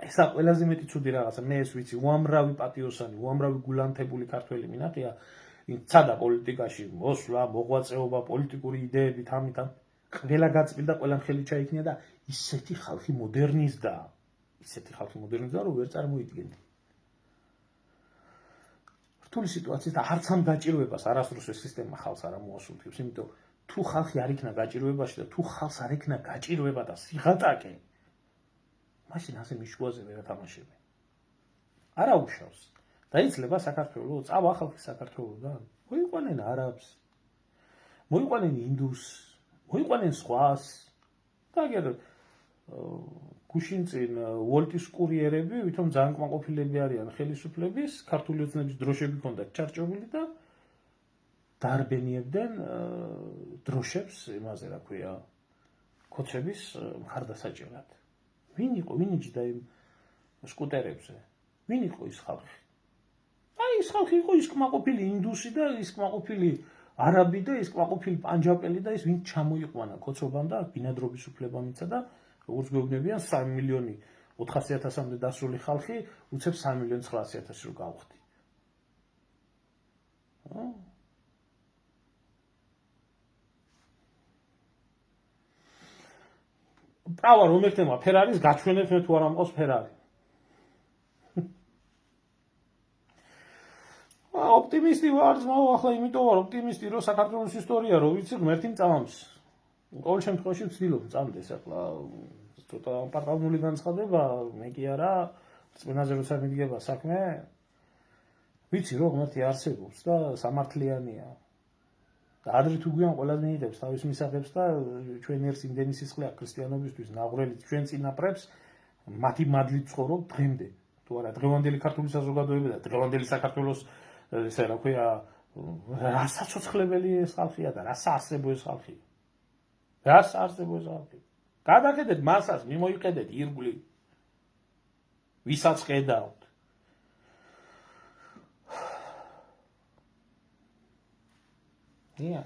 ესა ყველაზე მეტი ცუდი რაღაცა, მე ეს ვიცი, უამრავი პატიოსანი, უამრავი გულანთებული ქართველი მინახია, ცადა პოლიტიკაში, მოსვლა, მოღვაწეობა, პოლიტიკური იდეებით, ამით ყველა გაწმიდა, ყველა მხელი ჩაიქნია და ისეთი ხალხი მოდერნიზდა, რომ ვერ წარმოიდგენდი. რთული სიტუაციის და არც ამ გაჭირვებას არასდროს ეს სისტემა ხალხს არ ამოასრულებს, იმიტომ თუ ხალხი არ იქნა გაჭირვებაში და თუ ხალხს არ იქნა გაჭირვება და სიღატაკე, მაშინ ასე მიშუაზე ვერ ათამაშებენ. არა უშავს. დაიძლება საქართველოს, წავა ხალხი საქართველოსდან, მოიყვანენ არაბს, მოიყვანენ ინდუს, მოიყვანენ სხვას. და აგერ გუშინ წინ ვოლტის კურიერები, ვითომ ძალიან კმაყოფილები არიან ხელისუფლების, ქართული ოცნების დროშები ჰქონდათ ჩარჭებული და დაარბენიებდნენ დროშებს, იმაზე რა ქვია, ქოცების მხარდასაჭერად. ვინ იყო, ვინ იჯდა იმ სკუტერებზე? ვინ იყო ის ხალხი? აი ის ხალხი იყო ის კმაყოფილი ინდუსი და ის კმაყოფილი არაბი და ის კმაყოფილი პანჯაბელი და ის ვინ ჩამოიყვანა ქოცობამ და ბინადრობის უფლება მიცა და როგორც გვეუბნებიან 3.400.000-მდე დასული ხალხი უცებ 3.900.000 რო გავხდი. პრავა რომ ეხება ფერარის გაჩვენებს მე თუ არ ამყავს ფერარი. ოპტიმისტი ვარ, ძმაო, ახლა იმიტომ ვარ ოპტიმისტი, რომ საქართველოს ისტორია რო ვიცი, ღმერთი მწამს. ყოველ შემთხვევაში ვცდილობ მწამდეს ახლა ცოტა პარტავნული განცხადება, მე კი არა, წინაზე როცა მიდგება საქმე, ვიცი რომ ღმერთი არსებობს და სამართლიანია. და ადრე თუ გვიან ყველანი იღებს თავის მისაღებს და ჩვენ ერთს იმდენი სისხლი აქვს ქრისტიანობისთვის, ნაღვრელი ჩვენ წინაპრებს, მათი მადლით ცხოვრობ დღემდე. თუ არა, დღევანდელი ქართული საზოგადოება და დღევანდელი საქართველოს ესე რა ქვია, რა საცოცხლებელი ეს ხალხია და რა საარსებო ეს ხალხია. რა საარსებო ეს ხალხი. გადახედეთ მასას, მიმოიხედეთ ირგვლივ. ვისაც ხედავთ. Yeah.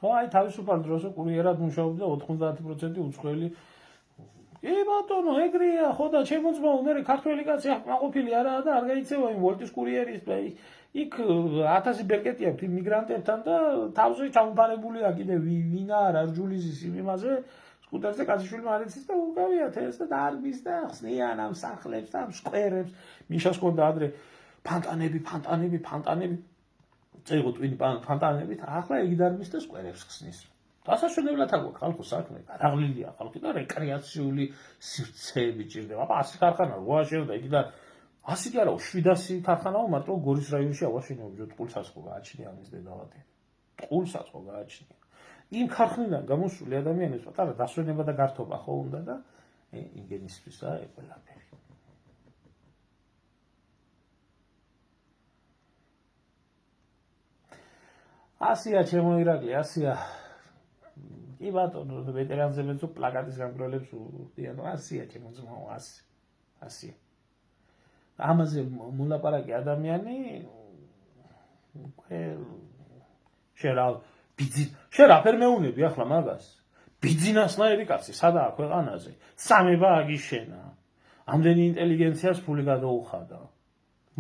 აი თავისუფალ დროს კურიერად მუშაობდა 90% უცხოელი. კი ბატონო, ეგრეა, ხო და ჩემო ძმაო, მე ქართველი კაცი აკმაყოფილი არაა და არ გაიცევა იმ ვოლტის კურიერის იქ 1000 ბერკეტი აქვს იმ მიგრანტებთან და თავზე ჩამოფარებულია კიდე ვინა რარჯულიზის იმაზე სკუტერზე კაციშვილმა არ იცის და უკავიათ ეს და დარბის და ხსნიან ამ სახლებს და ამ სკვერებს. მიშას ჰქონდა ადრე ფანტანები წეღო ტვინი ფანტანებით, ახლა იგი დარბის და სკვერებს ხსნის. დასასვენებლად აქვს ხალხო საქმე, გადაღლილია ხალხი და რეკრეაციული სივრცეები ჭირდება. აბა 100 ქარხანა რო აშენდა იგი და 100 კი არა 700 ქარხანაო მარტო გორის რაიონში ავაშენებდა ტყულსაც ხო გააჩნია ამის დედავადი. ტყულსაც ხო გააჩნია. იმ ქარხნიდან გამოსული ადამიანებს პატარა დასვენება და გართობა ხო უნდა და იმგენისთვისა ყველაფერი. ასია ჩემო ირაკლი, ასია კი ბატონო, ვეტერანზე მეცო პლაკატის გამგრელებს უხდიან, ასია ჩემო ძმაო, ასია. ამაზე მოლაპარაკე ადამიანი შენ რაფერ მეუნები ახლა მაგას? ბიძინასნაირი კაცი, სადაა ქვეყანაზე? სამება აგიშენა. ამდენი ინტელიგენციას ფული გადაუხადა.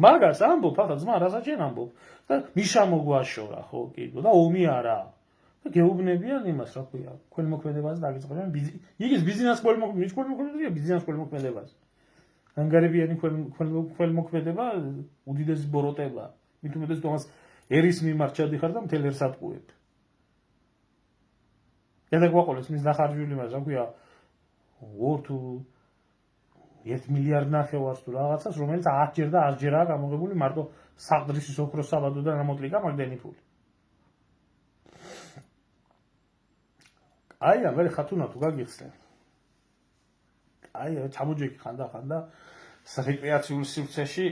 მაგას ამბობ, ახლა ძმა, რასაც შენ ამბობ? და მიშა მოგვაშორა, ხო, კიდო და ომი არა. და გეუბნებიან იმას, რა ქვია, ქველმოქმედებას დაგიწყებიან. იგის ბიზნეს ქველმოქმედება, ბიზნეს ქველმოქმედებას. ანგარებიანი ქველმოქმედება უდიდესი ბოროტება. მით უმეტეს თომას ერის მიმართ ჩადიხარ და მთელ ერს ატყუებ. გადაგვაყოლეს მის დახარჯული მას, რა ქვია, 1 მილიარდ ნახევარს თუ რაღაცას, რომელიც 10 ჯერ და 100 ჯერაა გამოღებული მარტო საყდრისის ოქროს საბადოდან ამოკლიკა მაგდენი ფული. აი, მე ხათუნა თუ გაგიხსნე. აი, ჩამოჯექი ხანდა რეკრეაციულ სივრცეში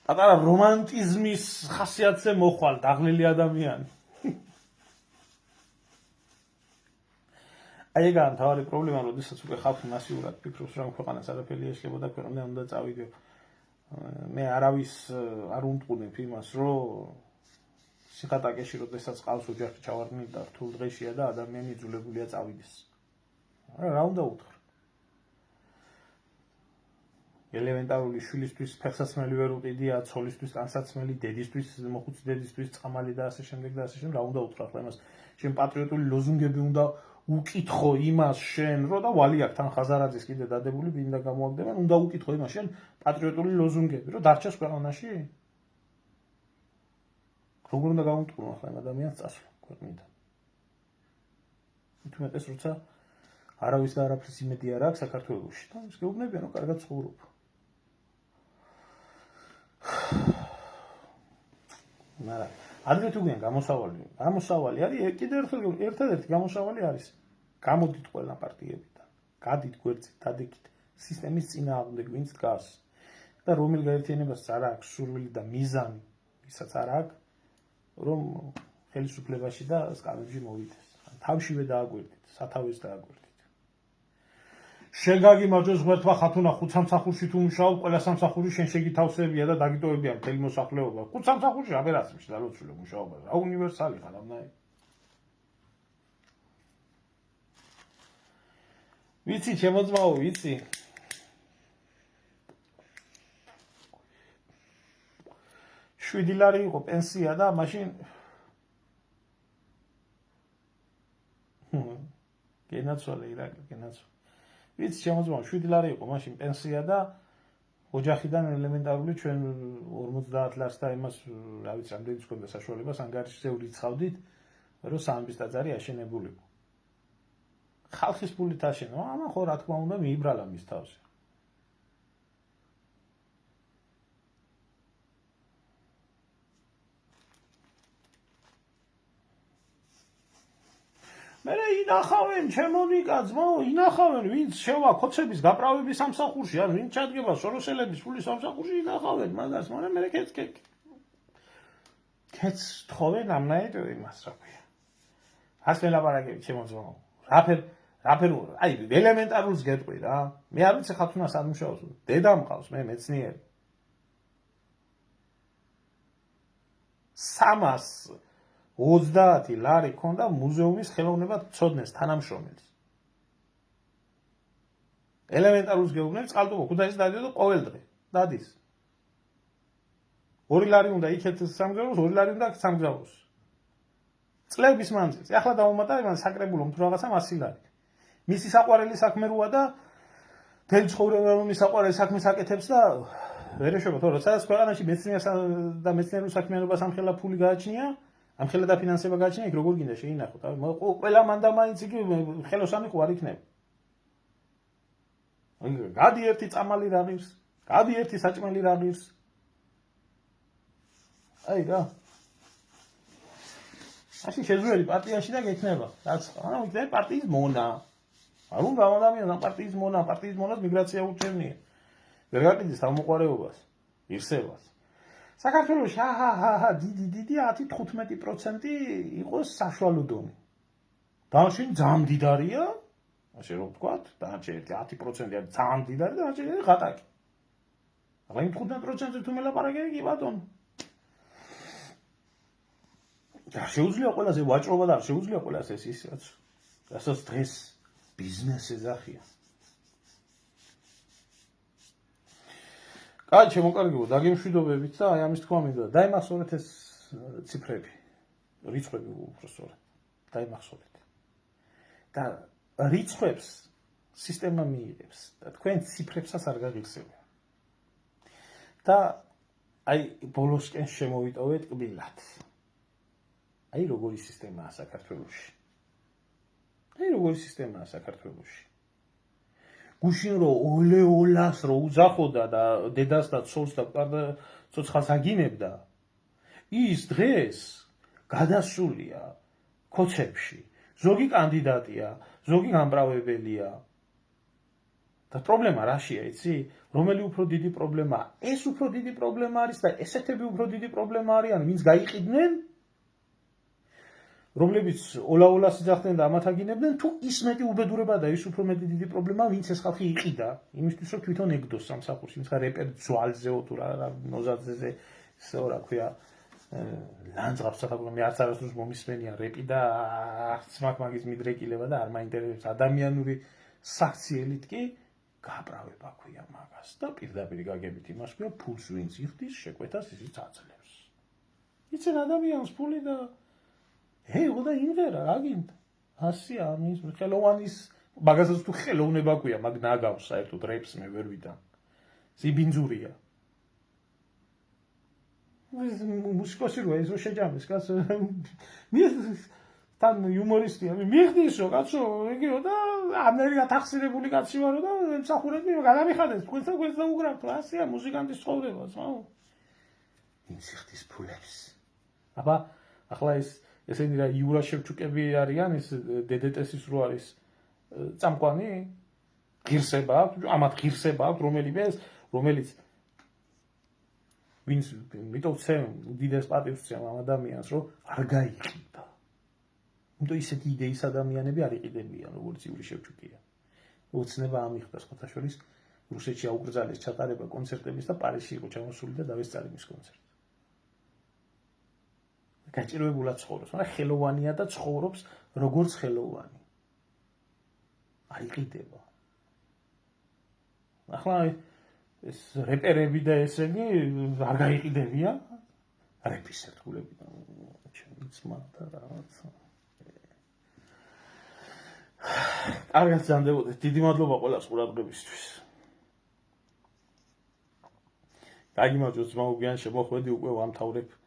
პატარა რომანტიზმის ხასიათზე მოხვალ დაღლილი ადამიანი. აი ეგაა მთავარი პრობლემა, როდესაც უკვე ხალხი მასიურად ფიქრობს, რომ ქვეყანას არაფერი ეშლებოდა, ქვეყანიდან უნდა წავიდე. მე არავის არ უმტყუნებ იმას, რომ სიხატაკეში როდესაც ყავს ოჯახი ჩავარდნილი და რთულ დღეშია და ადამიანი იძულებულია წავიდეს. რა უნდა უთხრა? ელემენტარული შვილისთვის ფეხსაცმელი ვერ უყიდია, ცოლისთვის ტანსაცმელი, დედისთვის, მოხუცი დედისთვის წყამალი და ასე შემდეგ და ასე შემდეგ. რა უნდა უთხრა ახლა იმას? შენ პატრიოტული ლოზუნგები უნდა უკითხო იმას შენ, რომ და ვალი აქ თან ხაზარაძის კიდე დადებული ბინდა გამოაგდებან, უნდა უკითხო იმას შენ პატრიოტული ლოზუნგები, რომ დარჩეს ქვეყანაში? როგორ უნდა გამომტყუნო ახლა იმ ადამიანს წასვლა ქვეყნიდან? მით უმეტეს როცა არავის და არაფრის იმედი არ აქვს საქართველოში და ის გეუბნებიან, რომ კარგად ცხოვრობ. მაგრამ ადრე თუ გენ გამოსავალი არის, კიდევ ერთადერთი გამოსავალი არის. გამოდით ყველა პარტიებიდან, გადით გვერდით, დადეკით სისტემის წინააღმდეგ ვინც დგას და რომელ გაერთიანებას არ აქვს სურვილი და მიზანი, ვისაც არ აქვს, რომ ხელისუფლებაში და სკამებში მოვიდეს. თავშივე დააგვერდით, სათავეს დააგვერდით. შენ გაგიმარჯოს ღმერთმა ხათუნა 5 სამსახურში თუ მუშაობ, ყველა სამსახური შენ შეგითავსებია და დაგიტოვებია მთელი მოსახლეობა. 5 სამსახურში აბერაციაში დალოცულო მუშაობა. რა უნივერსალი ხარ ამნაირი. ვიცი, ჩემო ძმაო, ვიცი. $7 იყო პენსია და მაშინ გენაცვალე ირაკლი, გენაცვალე. ვიცი, ჩემო ძმაო, $7 იყო მაშინ პენსია და ოჯახიდან ელემენტარული ჩვენ 50 ლარს და იმას, რა ვიცი, ამდენიც ჰქონდა საშუალებას, ანგარიშზე ვრიცხავდით, რომ სამების ტაძარი აშენებულიყო. ხალხის ფულით აშენა, ამან ხო რა თქმა უნდა მიიბრალა მის თავზე. მე ინახავენ ჩემო ნიკა ძმაო, ინახავენ ვინც შევა ქოცების გაправების სამსახურში, ან ვინც ჩადგება სოროსელების ფულის სამსახურში, ინახავენ მაგას, მაგრამ მე კეც თხოვენ ამნაირ იმას, რა ქვია. ასე ლაპარაკები ჩემო ძმაო. რაფერ აი ელემენტარულს გეტყვი რა. მე არ ვიცი ხათუნას არ მუშაობს. დედა მყავს, მე მეცნიერი. 320 ლარი ქონდა მუზეუმის ხელოვნებად ცოდნეს თანამშრომელს. ელემენტარულს გეუბნები, წყალტუბო ქუთაისის დადიო და ყოველ დღე დადის. 2 ლარი უნდა იქეთ სამგზავროს, 2 ლარი უნდა აქ სამგზავროს. წლების მანძილზე. ახლა დავუმატა იმან საკრებულო თუ რაღაცა 100 ლარი. მისი საყვარელი საქმე როა და თელ ცხოვრება რომ ის საყვარელი საქმეს აკეთებს და ვერ ეშობა თორე სადაც ქვეყანაში მეცნიერსა და მეცნიერულ საქმიანობას ამხელა ფული გააჩნია, ამხელა და ფინანსება გააჩნია, იქ როგორ გინდა შეინახოთ. ყველა მანდა მაინც იგი ხელოსანი ხო არ იქნება. გადი ერთი წამალი რა ღირს, გადი ერთი საჭმელი რა ღირს. აი რა. მაშინ შეზღუდული პარტიაში და გექნება. რაც ანუ იქნება პარტიის მონა. არ უნდა ამ ადამიანს პარტიის მონას მიგრაცია უჩვენია. ვერ გაყიდის თავმოყარეობას, ირსებას. საქართველოში დიდი 10-15% იყოს საშუალო დონე. დანარჩენი ძალიან მდიდარია, ასე რომ ვთქვათ, დანარჩენი 10% არის ძალიან მდიდარი და დანარჩენი ღატაკი. ახლა იმ 15%-ზე თუ მელაპარაკე, კი ბატონო. და შეუძლია ყველაზე ვაჭრობა და შეუძლია ყველაზე ის რასაც დღეს ბიზნესი ეძახიან. კაი, შემოკარგებო, დაგემშვიდობებით და აი ამის თქვა მინდა. დაიმახსოვრეთ ეს ციფრები, რიცხვები უბრალოდ. დაიმახსოვრეთ. და რიცხვებს სისტემა მიიღებს და თქვენ ციფრებსაც არ გაგიხსენებთ. და აი ბოლოსკენ შემოვიტოვეთ კბილად. აი როგორი სისტემაა საქართველოში. გუშინ რო ოლეოლას რო უძახოდა და დედას და ცოლს და ცოცხალს აგინებდა, ის დღეს გადასულია ქოცებში. ზოგი კანდიდატია, ზოგი გამправებელია. და პრობლემა რაშია, იცი? რომელი უფრო დიდი პრობლემაა? ეს უფრო დიდი პრობლემა არის და ესეთები უფრო დიდი პრობლემა არიან, ვინც გაიყიდნენ, რომლებიც ოლაოლას იძახდნენ და ამათ აგინებდნენ, თუ ის მეტი უბედურება და ის უფრო მეტი დიდი პრობლემაა, ვინც ეს ხალხი იყიდა, იმისთვის რომ თვითონ ეგდოს სამსახურში, ვინც რეპერ ძვალზეო თუ რა ნოზაძეზე, ისეო რა ქვია, ლანძღავს საფაგრომი არც არასდროს მომისმენია რეპი და არც მაგ მაგის მიდრეკილება და არ მაინტერესებს ადამიანური საქციელით კი გაправება ქვია მაგას და პირდაპირ გაგებით იმას ქვია ფულს ვინც იხდის შეკვეთას ისიც აძლევს. იცენ ადამიანს ფული და ego და იმღერა რა გინდა? ასია ამის ხელოვანის მაგასაც თუ ხელოვნება ქვია მაგ ნაგავს საერთოდ რეპს მე ვერ ვიდან. ზიბინძურია. მუსიკოსი რო ეზო შეჯამეს კაც თან იუმორისტია მიხდისო კაცო ეგეო და ამერიკა თახსირებული კაცი ვარო და ემსახურები გადამიხადეს თქვენს და უგრავთ ასია მუსიკანტის ცხოვრებას ხო ის ხდის ფულებს აბა ახლა ესენი რა იურა შევჩუკები არიან ეს დედეტესის რო არის წამყვანი ღირსება ამათ ღირსება რომელიც ვინც მიტოვცემ უდიდეს პატივს წემ ამ ადამიანს რომ არ გაიყიდა. იმიტომ ისეთი იდეის ადამიანები არ იყიდებიან როგორც იური შევჩუკია. უცნება ამიხდა სხვათა შორის რუსეთში აუკრძალეს ჩატარება კონცერტების და პარიზში იყო ჩამოსული და დავესწარი მის კონცერტს. გაჭირვებულად ცხოვრობს, მაგრამ ხელოვანია და ცხოვრობს როგორც ხელოვანი. არ იყიდება. ახლა ეს რეპერები და ესენი არ გაიყიდებიან რეპის ერთგულები ჩემი ძმა და რაღაცა კარგად ზანდებოდეთ დიდი მადლობა ყველას ყურადღებისთვის გაგიმარჯვოთ ძმაო გიან შემოხვედი უკვე ვამთავრებ